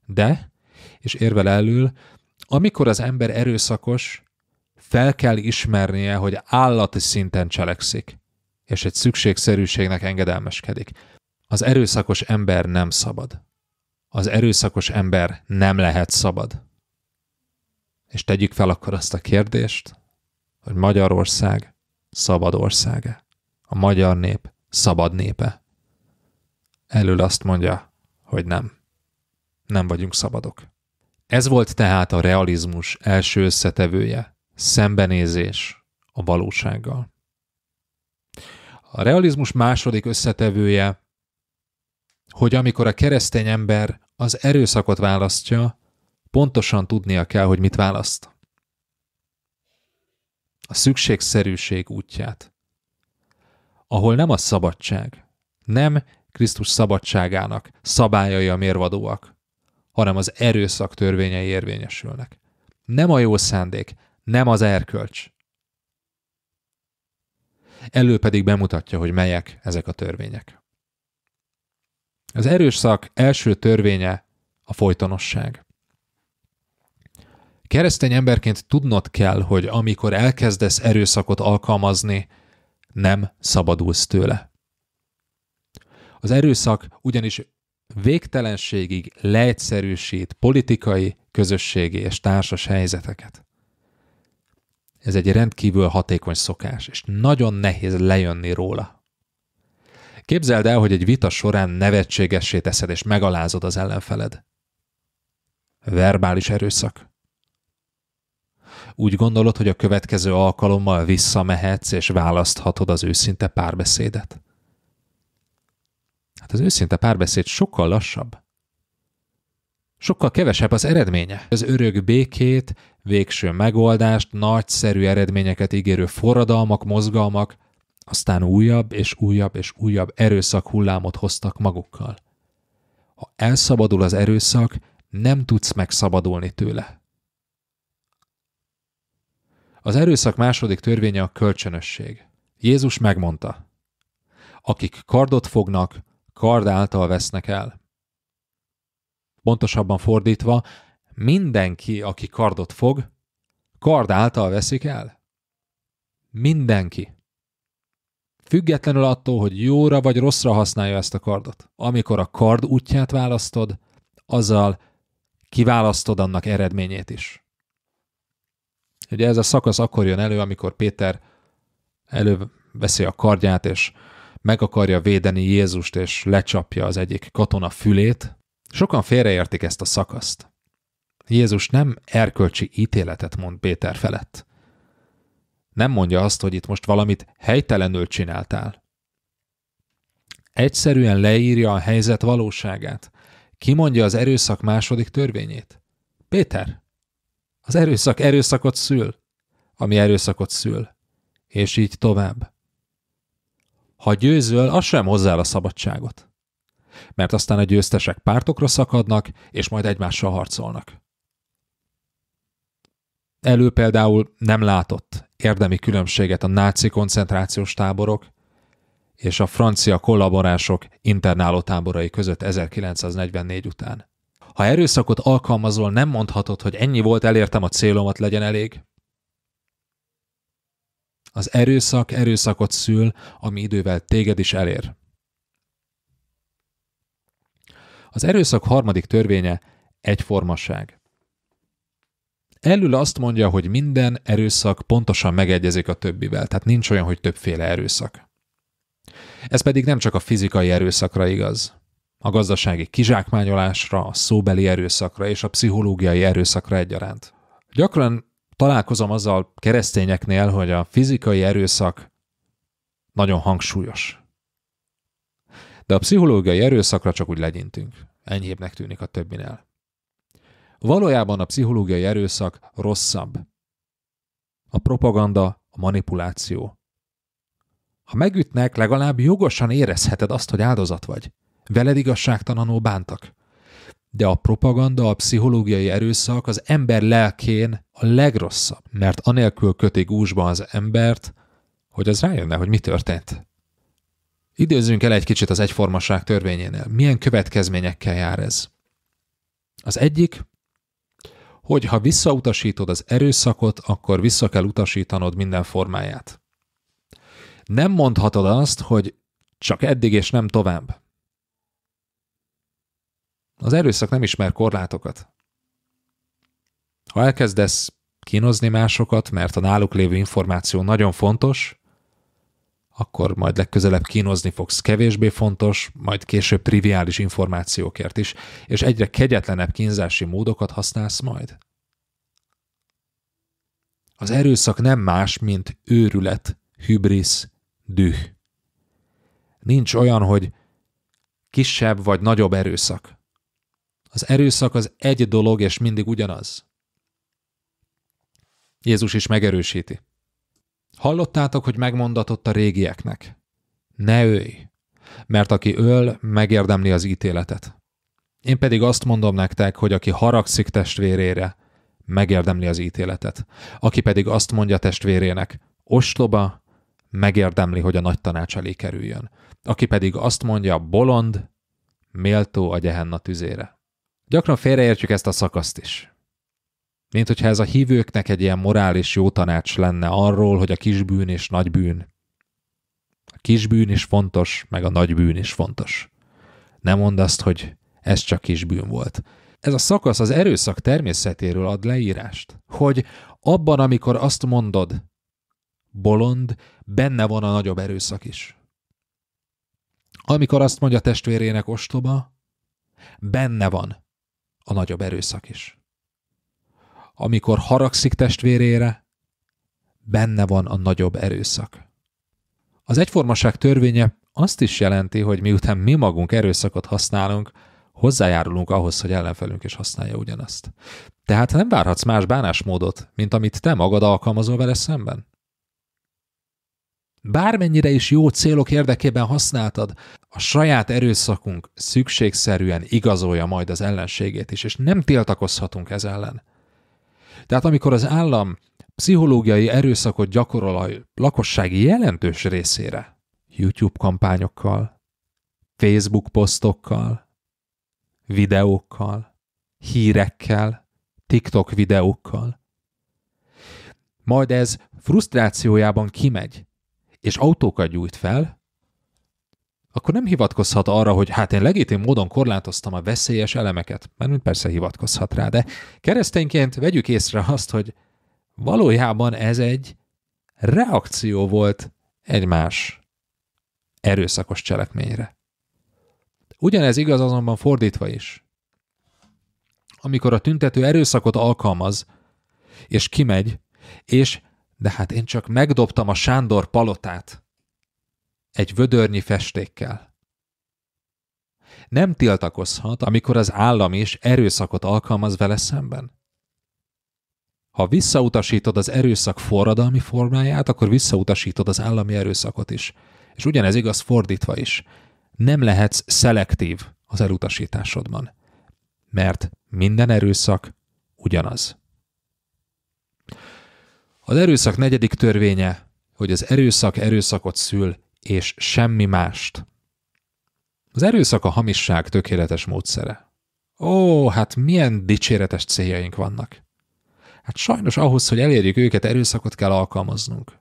De, és érvel elől, amikor az ember erőszakos, fel kell ismernie, hogy állati szinten cselekszik, és egy szükségszerűségnek engedelmeskedik. Az erőszakos ember nem szabad. Az erőszakos ember nem lehet szabad. És tegyük fel akkor azt a kérdést, hogy Magyarország szabad országa. A magyar nép szabad népe. Elől azt mondja, hogy nem. Nem vagyunk szabadok. Ez volt tehát a realizmus első összetevője, szembenézés a valósággal. A realizmus második összetevője, hogy amikor a keresztény ember az erőszakot választja, pontosan tudnia kell, hogy mit választ. A szükségszerűség útját, ahol nem a szabadság, nem Krisztus szabadságának szabályai a mérvadóak, hanem az erőszak törvényei érvényesülnek. Nem a jó szándék, nem az erkölcs. Elő pedig bemutatja, hogy melyek ezek a törvények. Az erőszak első törvénye a folytonosság. Keresztény emberként tudnod kell, hogy amikor elkezdesz erőszakot alkalmazni, nem szabadulsz tőle. Az erőszak ugyanis végtelenségig leegyszerűsít politikai, közösségi és társas helyzeteket. Ez egy rendkívül hatékony szokás, és nagyon nehéz lejönni róla. Képzeld el, hogy egy vita során nevetségessé teszed és megalázod az ellenfeled. Verbális erőszak. Úgy gondolod, hogy a következő alkalommal visszamehetsz és választhatod az őszinte párbeszédet? Hát az őszinte párbeszéd sokkal lassabb. Sokkal kevesebb az eredménye. Az örök békét, végső megoldást, nagyszerű eredményeket ígérő forradalmak, mozgalmak, aztán újabb és újabb és újabb erőszak hullámot hoztak magukkal. Ha elszabadul az erőszak, nem tudsz megszabadulni tőle. Az erőszak második törvénye a kölcsönösség. Jézus megmondta, akik kardot fognak, kard által vesznek el. Pontosabban fordítva, mindenki, aki kardot fog, kard által veszik el. Mindenki. Függetlenül attól, hogy jóra vagy rosszra használja ezt a kardot. Amikor a kard útját választod, azzal kiválasztod annak eredményét is. Ugye ez a szakasz akkor jön elő, amikor Péter előveszi a kardját, és meg akarja védeni Jézust, és lecsapja az egyik katona fülét. Sokan félreértik ezt a szakaszt. Jézus nem erkölcsi ítéletet mond Péter felett. Nem mondja azt, hogy itt most valamit helytelenül csináltál. Egyszerűen leírja a helyzet valóságát. Kimondja az erőszak második törvényét. Péter, az erőszak erőszakot szül, ami erőszakot szül. És így tovább. Ha győzöl, az sem hozzá el a szabadságot. Mert aztán a győztesek pártokra szakadnak, és majd egymással harcolnak. Elő például nem látott érdemi különbséget a náci koncentrációs táborok és a francia kollaboránsok internálótáborai között 1944 után. Ha erőszakot alkalmazol, nem mondhatod, hogy ennyi volt, elértem a célomat, legyen elég. Az erőszak erőszakot szül, ami idővel téged is elér. Az erőszak harmadik törvénye egyformaság. Elől azt mondja, hogy minden erőszak pontosan megegyezik a többivel, tehát nincs olyan, hogy többféle erőszak. Ez pedig nem csak a fizikai erőszakra igaz. A gazdasági kizsákmányolásra, a szóbeli erőszakra és a pszichológiai erőszakra egyaránt. Gyakran találkozom azzal keresztényeknél, hogy a fizikai erőszak nagyon hangsúlyos. De a pszichológiai erőszakra csak úgy legyintünk. Enyhébbnek tűnik a többinél. Valójában a pszichológiai erőszak rosszabb. A propaganda, a manipuláció. Ha megütnek, legalább jogosan érezheted azt, hogy áldozat vagy. Veled igazságtalanul bántak. De a propaganda, a pszichológiai erőszak az ember lelkén a legrosszabb, mert anélkül köti gúzsba az embert, hogy az rájönne, hogy mi történt. Időzzünk el egy kicsit az egyformaság törvényénél. Milyen következményekkel jár ez? Az egyik, hogy ha visszautasítod az erőszakot, akkor vissza kell utasítanod minden formáját. Nem mondhatod azt, hogy csak eddig és nem tovább. Az erőszak nem ismer korlátokat. Ha elkezdesz kínozni másokat, mert a náluk lévő információ nagyon fontos, akkor majd legközelebb kínozni fogsz kevésbé fontos, majd később triviális információkért is, és egyre kegyetlenebb kínzási módokat használsz majd. Az erőszak nem más, mint őrület, hübrisz, düh. Nincs olyan, hogy kisebb vagy nagyobb erőszak. Az erőszak az egy dolog, és mindig ugyanaz. Jézus is megerősíti. Hallottátok, hogy megmondatott a régieknek. Ne ölj, mert aki öl, megérdemli az ítéletet. Én pedig azt mondom nektek, hogy aki haragszik testvérére, megérdemli az ítéletet. Aki pedig azt mondja testvérének, ostoba, megérdemli, hogy a nagy tanács elé kerüljön. Aki pedig azt mondja, bolond, méltó a gyehenna tüzére. Gyakran félreértjük ezt a szakaszt is. Mint hogyha ez a hívőknek egy ilyen morális jó tanács lenne arról, hogy a kisbűn és nagybűn. A kisbűn is fontos, meg a nagybűn is fontos. Nem mondd azt, hogy ez csak kisbűn volt. Ez a szakasz az erőszak természetéről ad leírást, hogy abban, amikor azt mondod, bolond, benne van a nagyobb erőszak is. Amikor azt mondja testvérének ostoba, benne van a nagyobb erőszak is. Amikor haragszik testvérére, benne van a nagyobb erőszak. Az egyformaság törvénye azt is jelenti, hogy miután mi magunk erőszakot használunk, hozzájárulunk ahhoz, hogy ellenfelünk is használja ugyanazt. Tehát nem várhatsz más bánásmódot, mint amit te magad alkalmazol vele szemben. Bármennyire is jó célok érdekében használtad, a saját erőszakunk szükségszerűen igazolja majd az ellenségét is, és nem tiltakozhatunk ez ellen. Tehát amikor az állam pszichológiai erőszakot gyakorol a lakosság jelentős részére, YouTube kampányokkal, Facebook posztokkal, videókkal, hírekkel, TikTok videókkal, majd ez frusztrációjában kimegy, és autókat gyújt fel, akkor nem hivatkozhat arra, hogy hát én legitim módon korlátoztam a veszélyes elemeket, mert persze hivatkozhat rá, de keresztényként vegyük észre azt, hogy valójában ez egy reakció volt egy más erőszakos cselekményre. Ugyanez igaz azonban fordítva is. Amikor a tüntető erőszakot alkalmaz, és kimegy, és de hát én csak megdobtam a Sándor palotát egy vödörnyi festékkel. Nem tiltakozhat, amikor az állam is erőszakot alkalmaz vele szemben. Ha visszautasítod az erőszak forradalmi formáját, akkor visszautasítod az állami erőszakot is. És ugyanez igaz fordítva is. Nem lehetsz szelektív az elutasításodban, mert minden erőszak ugyanaz. Az erőszak 4. törvénye, hogy az erőszak erőszakot szül, és semmi mást. Az erőszak a hamisság tökéletes módszere. Ó, hát milyen dicséretes céljaink vannak. Hát sajnos ahhoz, hogy elérjük őket, erőszakot kell alkalmaznunk.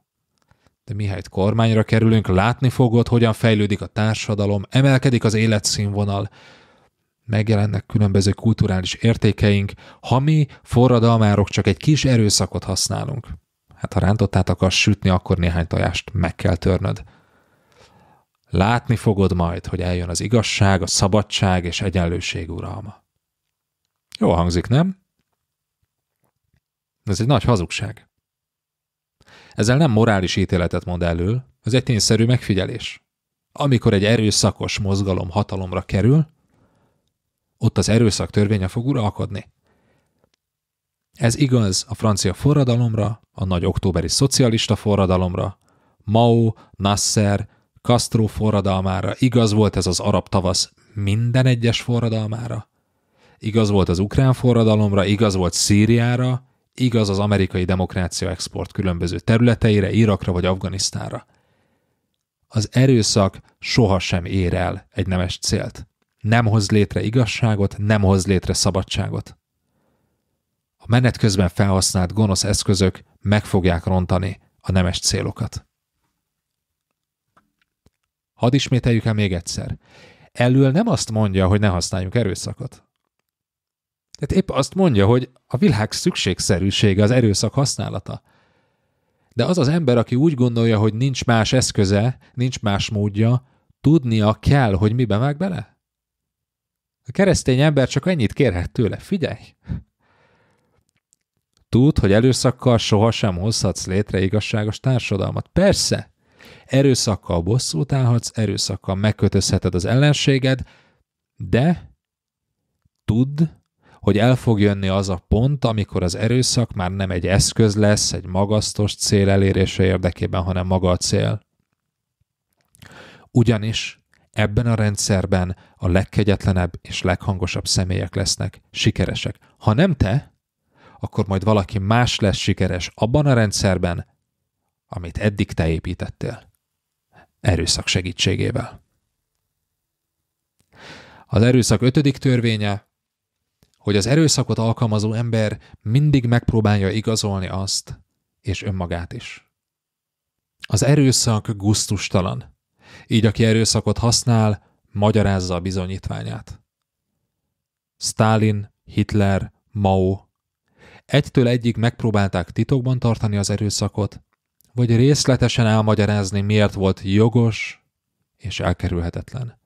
De mihelyt kormányra kerülünk, látni fogod, hogyan fejlődik a társadalom, emelkedik az életszínvonal, megjelennek különböző kulturális értékeink, ha mi forradalmárok csak egy kis erőszakot használunk. Hát ha rántottát akarsz sütni, akkor néhány tojást meg kell törnöd. Látni fogod majd, hogy eljön az igazság, a szabadság és egyenlőség uralma. Jó hangzik, nem? Ez egy nagy hazugság. Ezzel nem morális ítéletet mond elől, ez egy tényszerű megfigyelés. Amikor egy erőszakos mozgalom hatalomra kerül, ott az erőszak törvénye fog uralkodni. Ez igaz a francia forradalomra, a nagy októberi szocialista forradalomra, Mao, Nasser, Castro forradalmára, igaz volt ez az arab tavasz minden egyes forradalmára, igaz volt az ukrán forradalomra, igaz volt Szíriára, igaz az amerikai demokrácia export különböző területeire, Irakra vagy Afganisztánra. Az erőszak sohasem ér el egy nemes célt. Nem hoz létre igazságot, nem hoz létre szabadságot. A menet közben felhasznált gonosz eszközök meg fogják rontani a nemes célokat. Hadd ismételjük el még egyszer. Elől nem azt mondja, hogy ne használjunk erőszakot. Tehát épp azt mondja, hogy a világ szükségszerűsége az erőszak használata. De az az ember, aki úgy gondolja, hogy nincs más eszköze, nincs más módja, tudnia kell, hogy mibe vág bele. A keresztény ember csak ennyit kérhet tőle. Figyelj! Tudd, hogy erőszakkal sohasem hozhatsz létre igazságos társadalmat. Persze! Erőszakkal bosszút állhatsz, erőszakkal megkötözheted az ellenséged, de tudd, hogy el fog jönni az a pont, amikor az erőszak már nem egy eszköz lesz, egy magasztos cél elérése érdekében, hanem maga a cél. Ugyanis ebben a rendszerben a legkegyetlenebb és leghangosabb személyek lesznek sikeresek. Ha nem te, akkor majd valaki más lesz sikeres abban a rendszerben, amit eddig te építettél. Erőszak segítségével. Az erőszak 5. törvénye, hogy az erőszakot alkalmazó ember mindig megpróbálja igazolni azt, és önmagát is. Az erőszak gusztustalan, így aki erőszakot használ, magyarázza a bizonyítványát. Sztálin, Hitler, Mao egytől egyig megpróbálták titokban tartani az erőszakot, vagy részletesen elmagyarázni, miért volt jogos és elkerülhetetlen.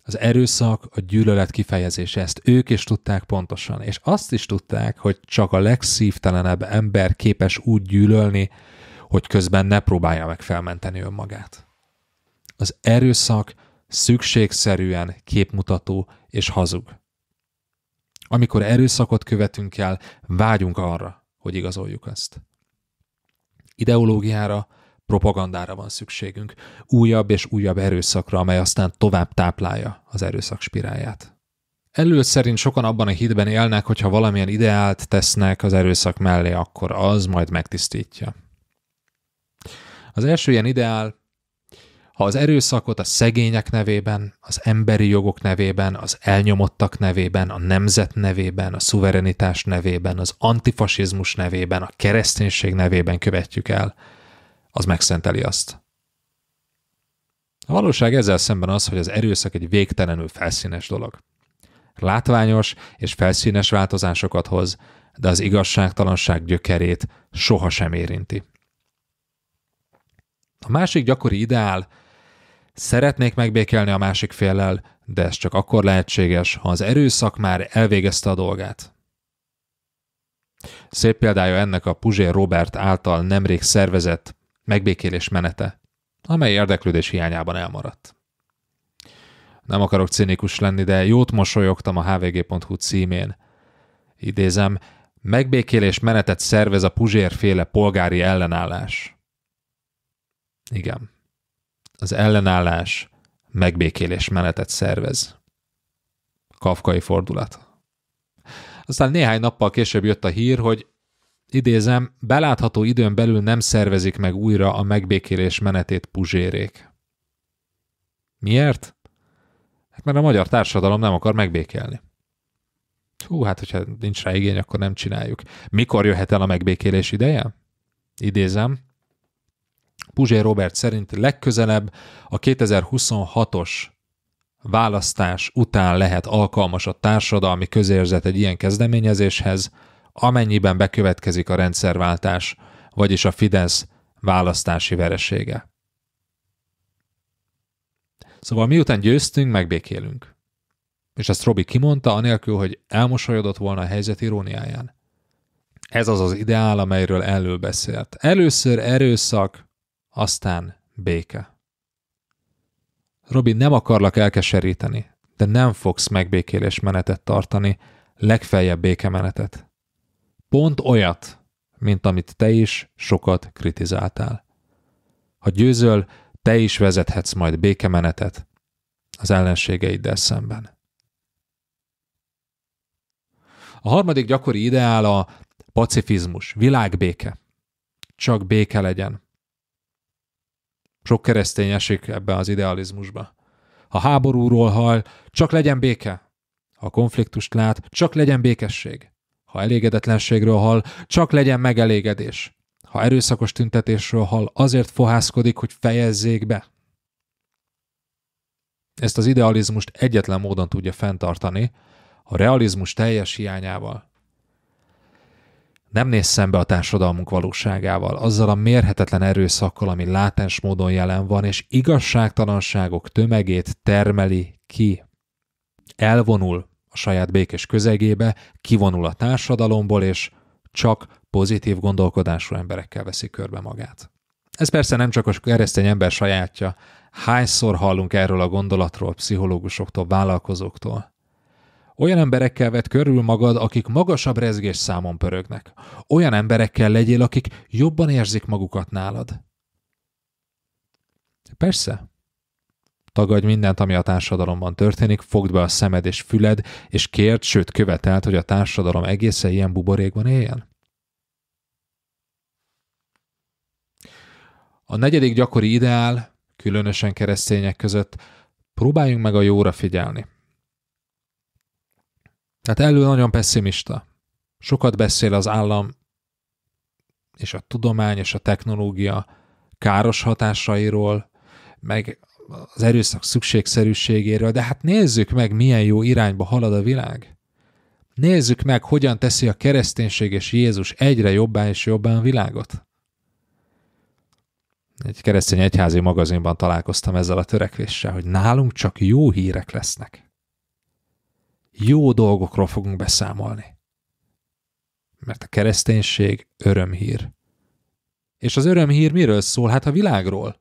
Az erőszak a gyűlölet kifejezése, ezt ők is tudták pontosan, és azt is tudták, hogy csak a legszívtelenebb ember képes úgy gyűlölni, hogy közben ne próbálja meg felmenteni önmagát. Az erőszak szükségszerűen képmutató és hazug. Amikor erőszakot követünk el, vágyunk arra, hogy igazoljuk ezt. Ideológiára, propagandára van szükségünk, újabb és újabb erőszakra, amely aztán tovább táplálja az erőszak spirálját. Előtt szerint sokan abban a hitben élnek, hogy ha valamilyen ideált tesznek az erőszak mellé, akkor az majd megtisztítja. Az első ilyen ideál, ha az erőszakot a szegények nevében, az emberi jogok nevében, az elnyomottak nevében, a nemzet nevében, a szuverenitás nevében, az antifasizmus nevében, a kereszténység nevében követjük el, az megszenteli azt. A valóság ezzel szemben az, hogy az erőszak egy végtelenül felszínes dolog. Látványos és felszínes változásokat hoz, de az igazságtalanság gyökerét sohasem érinti. A másik gyakori ideál, szeretnék megbékélni a másik féllel, de ez csak akkor lehetséges, ha az erőszak már elvégezte a dolgát. Szép példája ennek a Puzsér Robert által nemrég szervezett megbékélés menete, amely érdeklődés hiányában elmaradt. Nem akarok cinikus lenni, de jót mosolyogtam a hvg.hu címén. Idézem, megbékélés menetet szervez a Puzsér-féle polgári ellenállás. Igen. Az ellenállás megbékélés menetet szervez. Kafkai fordulat. Aztán néhány nappal később jött a hír, hogy idézem, belátható időn belül nem szervezik meg újra a megbékélés menetét Puzsérék. Miért? Hát mert a magyar társadalom nem akar megbékélni. Hát hogyha nincs rá igény, akkor nem csináljuk. Mikor jöhet el a megbékélés ideje? Idézem, Puzsér Robert szerint legközelebb a 2026-os választás után lehet alkalmas a társadalmi közérzet egy ilyen kezdeményezéshez, amennyiben bekövetkezik a rendszerváltás, vagyis a Fidesz választási veresége. Szóval miután győztünk, megbékélünk. És ezt Robi kimondta, anélkül, hogy elmosolyodott volna a helyzet iróniáján. Ez az az ideál, amelyről elől beszélt. Először erőszak, aztán béke. Robi, nem akarlak elkeseríteni, de nem fogsz megbékélés menetet tartani, legfeljebb békemenetet. Pont olyat, mint amit te is sokat kritizáltál. Ha győzöl, te is vezethetsz majd békemenetet az ellenségeiddel szemben. A harmadik gyakori ideál a pacifizmus, világbéke. Csak béke legyen. Sok keresztény esik ebbe az idealizmusba. Ha háborúról hall, csak legyen béke. Ha konfliktust lát, csak legyen békesség. Ha elégedetlenségről hall, csak legyen megelégedés. Ha erőszakos tüntetésről hall, azért fohászkodik, hogy fejezzék be. Ezt az idealizmust egyetlen módon tudja fenntartani, a realizmus teljes hiányával. Nem néz szembe a társadalmunk valóságával, azzal a mérhetetlen erőszakkal, ami látens módon jelen van, és igazságtalanságok tömegét termeli ki. Elvonul a saját békés közegébe, kivonul a társadalomból, és csak pozitív gondolkodású emberekkel veszi körbe magát. Ez persze nem csak a keresztény ember sajátja. Hányszor hallunk erről a gondolatról pszichológusoktól, vállalkozóktól? Olyan emberekkel vedd körül magad, akik magasabb rezgés számon pörögnek. Olyan emberekkel legyél, akik jobban érzik magukat nálad. Persze. Tagadj mindent, ami a társadalomban történik, fogd be a szemed és füled, és kérd, sőt követeld, hogy a társadalom egészen ilyen buborékban éljen. A negyedik gyakori ideál, különösen keresztények között, próbáljunk meg a jóra figyelni. Tehát elő nagyon pessimista. Sokat beszél az állam és a tudomány és a technológia káros hatásairól, meg az erőszak szükségszerűségéről, de hát nézzük meg, milyen jó irányba halad a világ. Nézzük meg, hogyan teszi a kereszténység és Jézus egyre jobbá és jobbá a világot. Egy keresztény egyházi magazinban találkoztam ezzel a törekvéssel, hogy nálunk csak jó hírek lesznek. Jó dolgokról fogunk beszámolni. Mert a kereszténység örömhír. És az örömhír miről szól? Hát a világról.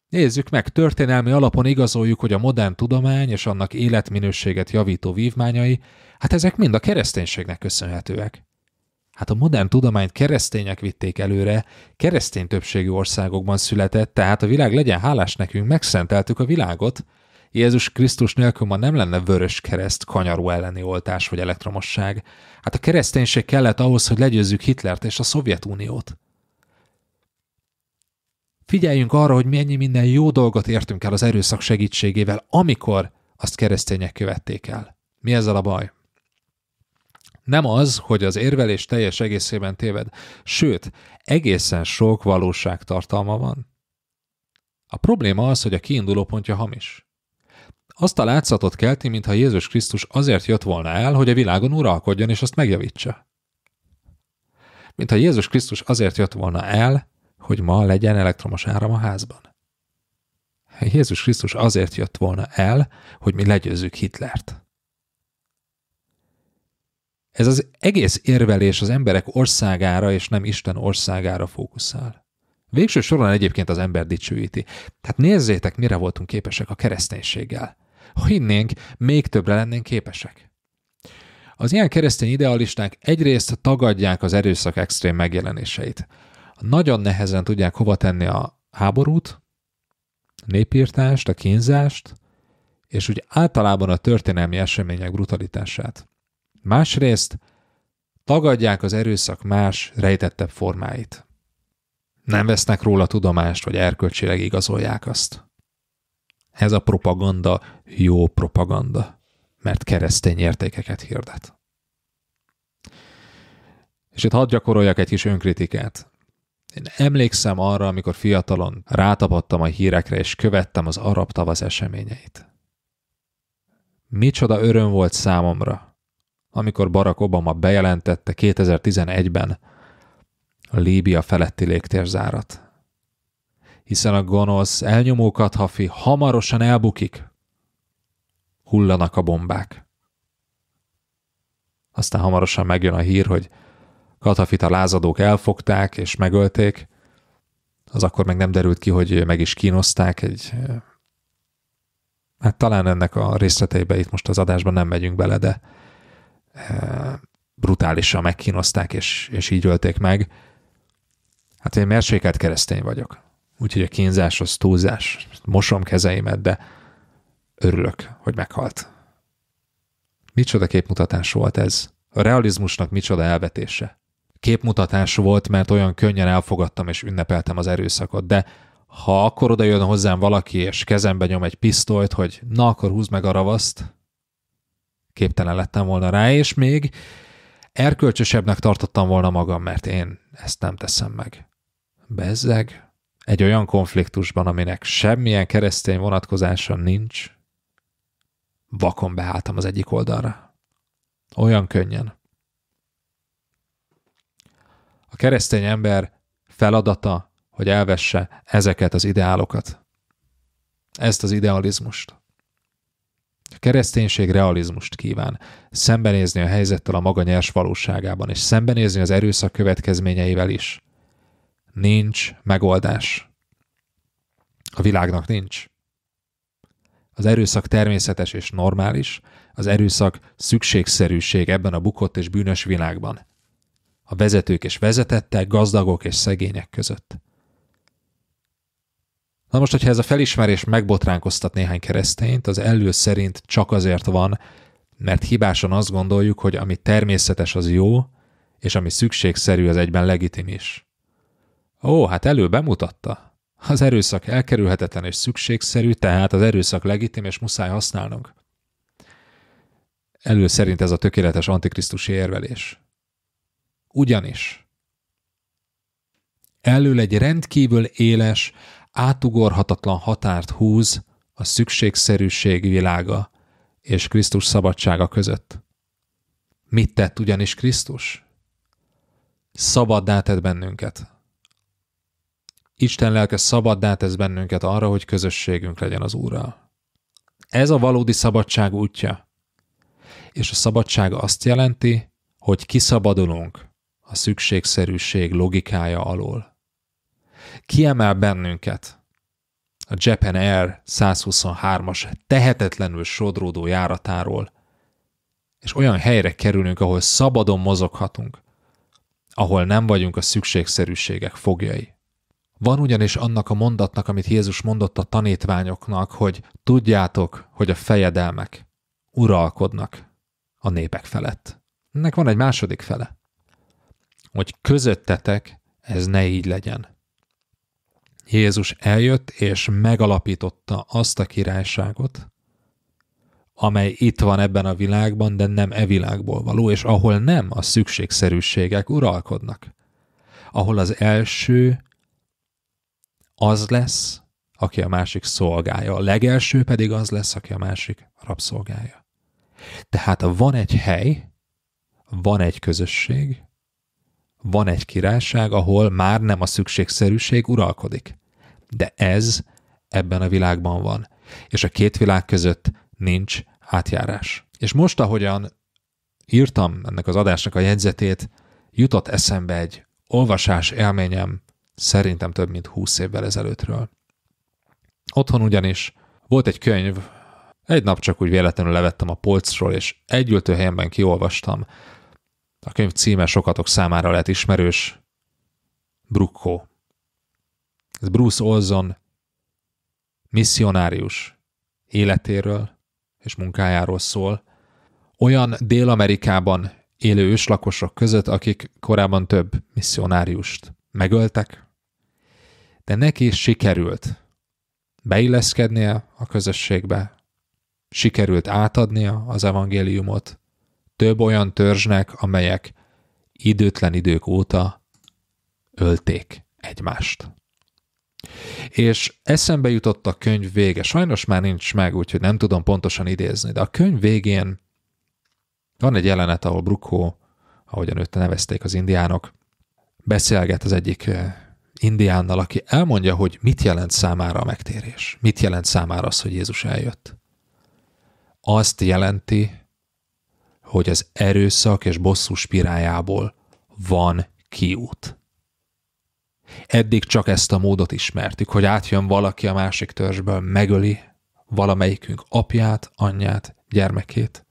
Nézzük meg, történelmi alapon igazoljuk, hogy a modern tudomány és annak életminőséget javító vívmányai, hát ezek mind a kereszténységnek köszönhetőek. Hát a modern tudományt keresztények vitték előre, keresztény többségű országokban született, tehát a világ legyen hálás nekünk, megszenteltük a világot. Jézus Krisztus nélkül ma nem lenne vörös kereszt, kanyaró elleni oltás vagy elektromosság. Hát a kereszténység kellett ahhoz, hogy legyőzzük Hitlert és a Szovjetuniót. Figyeljünk arra, hogy mennyi minden jó dolgot értünk el az erőszak segítségével, amikor azt keresztények követték el. Mi ezzel a baj? Nem az, hogy az érvelés teljes egészében téved, sőt, egészen sok valóságtartalma van. A probléma az, hogy a kiinduló pontja hamis. Azt a látszatot kelti, mintha Jézus Krisztus azért jött volna el, hogy a világon uralkodjon és azt megjavítsa. Mintha Jézus Krisztus azért jött volna el, hogy ma legyen elektromos áram a házban. Jézus Krisztus azért jött volna el, hogy mi legyőzzük Hitlert. Ez az egész érvelés az emberek országára és nem Isten országára fókuszál. Végső soron egyébként az ember dicsőíti. Tehát nézzétek, mire voltunk képesek a kereszténységgel. Ha hinnénk, még többre lennénk képesek. Az ilyen keresztény idealisták egyrészt tagadják az erőszak extrém megjelenéseit. Nagyon nehezen tudják hova tenni a háborút, a népírtást, a kínzást, és úgy általában a történelmi események brutalitását. Másrészt tagadják az erőszak más, rejtettebb formáit. Nem vesznek róla tudomást, vagy erkölcsileg igazolják azt. Ez a propaganda jó propaganda, mert keresztény értékeket hirdet. És itt hadd gyakoroljak egy kis önkritikát. Én emlékszem arra, amikor fiatalon rátapadtam a hírekre, és követtem az arab tavasz eseményeit. Micsoda öröm volt számomra, amikor Barack Obama bejelentette 2011-ben a Líbia feletti légtérzárat. Hiszen a gonosz, elnyomó Kadhafi hamarosan elbukik. Hullanak a bombák. Aztán hamarosan megjön a hír, hogy Kadhafit a lázadók elfogták és megölték. Az akkor meg nem derült ki, hogy meg is kínozták. Hát talán ennek a részleteibe itt most az adásban nem megyünk bele, de brutálisan megkínozták és így ölték meg. Hát én mérsékelt keresztény vagyok. Úgyhogy a kínzás az túlzás. Mosom kezeimet, de örülök, hogy meghalt. Micsoda képmutatás volt ez? A realizmusnak micsoda elvetése. Képmutatás volt, mert olyan könnyen elfogadtam és ünnepeltem az erőszakot, de ha akkor oda jön hozzám valaki, és kezembe nyom egy pisztolyt, hogy na, akkor húzd meg a ravaszt, képtelen lettem volna rá, és még erkölcsösebbnek tartottam volna magam, mert én ezt nem teszem meg. Bezzeg, egy olyan konfliktusban, aminek semmilyen keresztény vonatkozása nincs, vakon beálltam az egyik oldalra. Olyan könnyen. A keresztény ember feladata, hogy elvesse ezeket az ideálokat. Ezt az idealizmust. A kereszténység realizmust kíván. Szembenézni a helyzettel a maga nyers valóságában, és szembenézni az erőszak következményeivel is. Nincs megoldás. A világnak nincs. Az erőszak természetes és normális, az erőszak szükségszerűség ebben a bukott és bűnös világban. A vezetők és vezetettek, gazdagok és szegények között. Na most, hogyha ez a felismerés megbotránkoztat néhány keresztényt, az elő szerint csak azért van, mert hibásan azt gondoljuk, hogy ami természetes az jó, és ami szükségszerű az egyben legitim is. Ó, hát elő bemutatta. Az erőszak elkerülhetetlen és szükségszerű, tehát az erőszak legitim és muszáj használnunk. elő szerint ez a tökéletes antikrisztusi érvelés. Ugyanis elől egy rendkívül éles, átugorhatatlan határt húz a szükségszerűség világa és Krisztus szabadsága között. Mit tett ugyanis Krisztus? Szabaddá tett bennünket. Isten lelke szabaddá tesz bennünket arra, hogy közösségünk legyen az Úrral. Ez a valódi szabadság útja. És a szabadság azt jelenti, hogy kiszabadulunk a szükségszerűség logikája alól. Kiemel bennünket a Japan Air 123-as tehetetlenül sodródó járatáról, és olyan helyre kerülünk, ahol szabadon mozoghatunk, ahol nem vagyunk a szükségszerűségek foglyai. Van ugyanis annak a mondatnak, amit Jézus mondott a tanítványoknak, hogy tudjátok, hogy a fejedelmek uralkodnak a népek felett. Ennek van egy második fele, hogy közöttetek ez ne így legyen. Jézus eljött és megalapította azt a királyságot, amely itt van ebben a világban, de nem e világból való, és ahol nem a szükségszerűségek uralkodnak. Ahol az első az lesz, aki a másik szolgája, a legelső pedig az lesz, aki a másik rabszolgája. Tehát van egy hely, van egy közösség, van egy királyság, ahol már nem a szükségszerűség uralkodik. De ez ebben a világban van. És a két világ között nincs átjárás. És most, ahogyan írtam ennek az adásnak a jegyzetét, jutott eszembe egy olvasás élményem szerintem több mint 20 évvel ezelőttről. Otthon ugyanis volt egy könyv, egy nap csak úgy véletlenül levettem a polcról, és egy ültőhelyemben kiolvastam. A könyv címe sokatok számára lehet ismerős, Bruckó. Ez Bruce Olson misszionárius életéről és munkájáról szól. Olyan Dél-Amerikában élő őslakosok között, akik korábban több misszionáriust megöltek, de neki sikerült beilleszkednie a közösségbe, sikerült átadnia az evangéliumot több olyan törzsnek, amelyek időtlen idők óta ölték egymást. És eszembe jutott a könyv vége. Sajnos már nincs meg, úgyhogy nem tudom pontosan idézni, de a könyv végén van egy jelenet, ahol Bruckó, ahogyan őt nevezték az indiánok, beszélget az egyik indiánnal, aki elmondja, hogy mit jelent számára a megtérés. Mit jelent számára az, hogy Jézus eljött. Azt jelenti, hogy az erőszak és bosszú spiráljából van kiút. Eddig csak ezt a módot ismertük, hogy átjön valaki a másik törzsből, megöli valamelyikünk apját, anyját, gyermekét,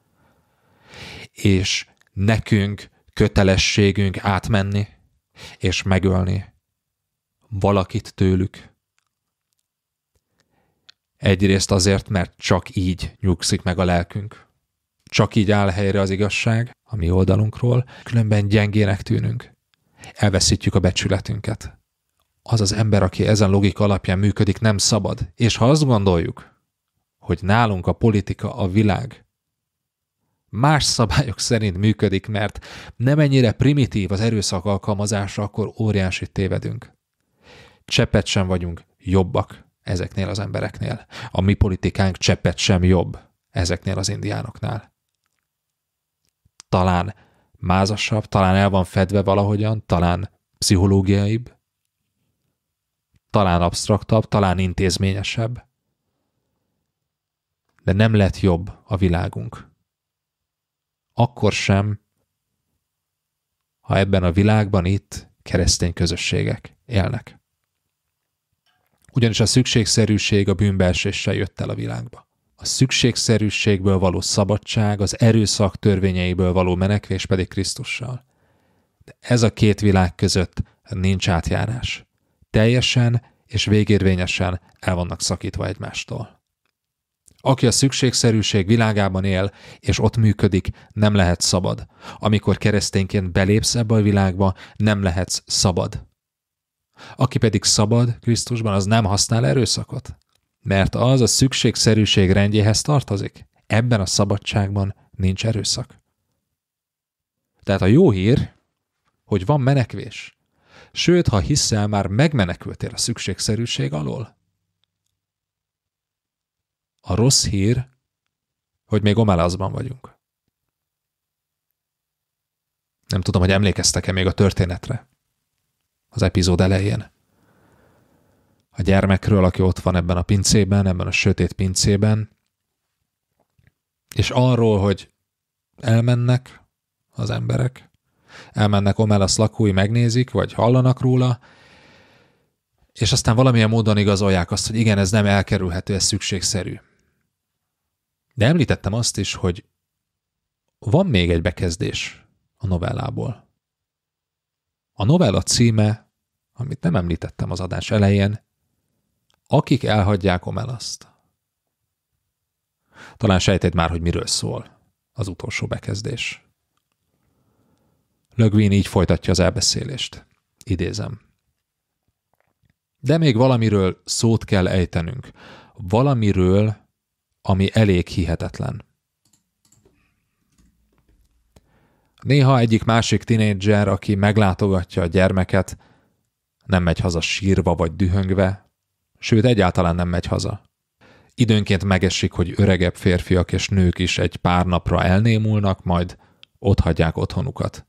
és nekünk kötelességünk átmenni és megölni valakit tőlük. Egyrészt azért, mert csak így nyugszik meg a lelkünk. Csak így áll helyre az igazság a mi oldalunkról, különben gyengének tűnünk. Elveszítjük a becsületünket. Az az ember, aki ezen logika alapján működik, nem szabad. És ha azt gondoljuk, hogy nálunk a politika, a világ más szabályok szerint működik, mert nem ennyire primitív az erőszak alkalmazása, akkor óriási tévedünk. Cseppet sem vagyunk jobbak ezeknél az embereknél. A mi politikánk cseppet sem jobb ezeknél az indiánoknál. Talán mázasabb, talán el van fedve valahogyan, talán pszichológiaibb, talán absztraktabb, talán intézményesebb, de nem lett jobb a világunk. Akkor sem, ha ebben a világban itt keresztény közösségek élnek. Ugyanis a szükségszerűség a bűnbeeséssel jött el a világba. A szükségszerűségből való szabadság, az erőszak törvényeiből való menekvés pedig Krisztussal. De ez a két világ között nincs átjárás. Teljesen és végérvényesen el vannak szakítva egymástól. Aki a szükségszerűség világában él, és ott működik, nem lehet szabad. Amikor keresztényként belépsz ebbe a világba, nem lehetsz szabad. Aki pedig szabad Krisztusban, az nem használ erőszakot, mert az a szükségszerűség rendjéhez tartozik. ebben a szabadságban nincs erőszak. Tehát a jó hír, hogy van menekvés. Sőt, ha hiszel, már megmenekültél a szükségszerűség alól. A rossz hír, hogy még omelaszban vagyunk. Nem tudom, hogy emlékeztek-e még a történetre az epizód elején. A gyermekről, aki ott van ebben a pincében, ebben a sötét pincében, és arról, hogy elmennek az emberek, elmennek Omelasz lakói, megnézik, vagy hallanak róla, és aztán valamilyen módon igazolják azt, hogy igen, ez nem elkerülhető, ez szükségszerű. De említettem azt is, hogy van még egy bekezdés a novellából. A novella címe, amit nem említettem az adás elején, Akik elhagyják Omelaszt. Talán sejted már, hogy miről szól az utolsó bekezdés. Le Guin így folytatja az elbeszélést. Idézem. De még valamiről szót kell ejtenünk. Valamiről, ami elég hihetetlen. Néha egyik másik tinédzser, aki meglátogatja a gyermeket, nem megy haza sírva vagy dühöngve, sőt egyáltalán nem megy haza. Időnként megesik, hogy öregebb férfiak és nők is egy pár napra elnémulnak, majd otthagyják otthonukat.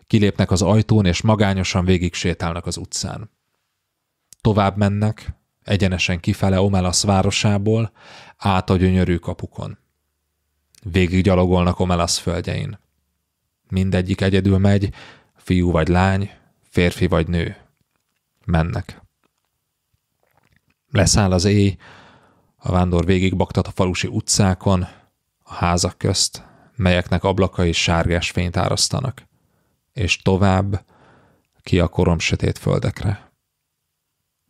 Kilépnek az ajtón, és magányosan végig sétálnak az utcán. Tovább mennek, egyenesen kifele Omelasz városából, át a gyönyörű kapukon. Végig gyalogolnak Omelasz földjein. Mindegyik egyedül megy, fiú vagy lány, férfi vagy nő. Mennek. Leszáll az éj, a vándor végigbaktat a falusi utcákon, a házak közt, melyeknek ablakai sárgás fényt árasztanak, és tovább ki a koromsötét földekre.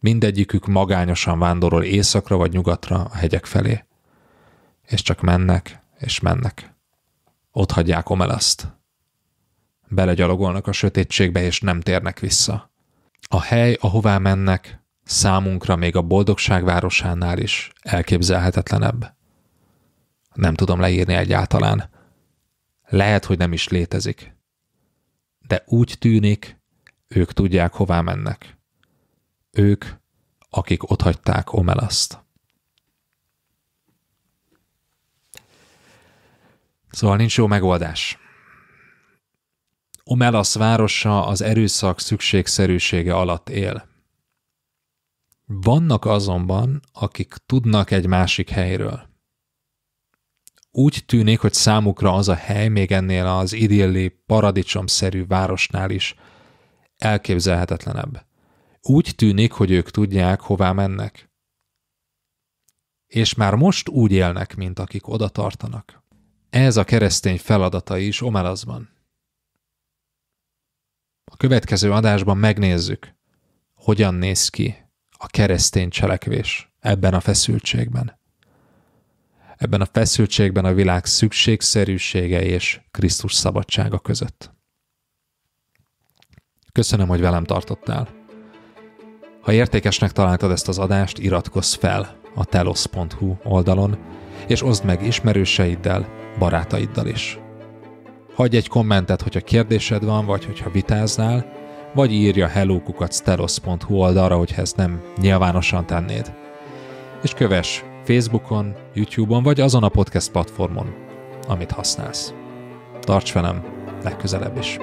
Mindegyikük magányosan vándorol északra vagy nyugatra a hegyek felé, és csak mennek és mennek. Ott hagyják Omelaszt. Belegyalogolnak a sötétségbe, és nem térnek vissza. A hely, ahová mennek, számunkra még a boldogság városánál is elképzelhetetlenebb. Nem tudom leírni egyáltalán. Lehet, hogy nem is létezik. De úgy tűnik, ők tudják, hová mennek. Ők, akik otthagyták Omelaszt. Szóval nincs jó megoldás. Omelasz városa az erőszak szükségszerűsége alatt él. Vannak azonban, akik tudnak egy másik helyről. Úgy tűnik, hogy számukra az a hely még ennél az idilli, paradicsomszerű városnál is elképzelhetetlenebb. Úgy tűnik, hogy ők tudják, hová mennek. És már most úgy élnek, mint akik oda tartanak. Ez a keresztény feladata is Omelaszban. A következő adásban megnézzük, hogyan néz ki a keresztény cselekvés ebben a feszültségben. Ebben a feszültségben a világ szükségszerűsége és Krisztus szabadsága között. Köszönöm, hogy velem tartottál. Ha értékesnek találtad ezt az adást, iratkozz fel a telos.hu oldalon, és oszd meg ismerőseiddel, barátaiddal is. Hagyj egy kommentet, hogyha kérdésed van, vagy hogyha vitáznál, vagy írja hello@telos.hu oldalra, hogyha ezt nem nyilvánosan tennéd. És kövess Facebookon, YouTube-on, vagy azon a podcast platformon, amit használsz. Tarts velem legközelebb is!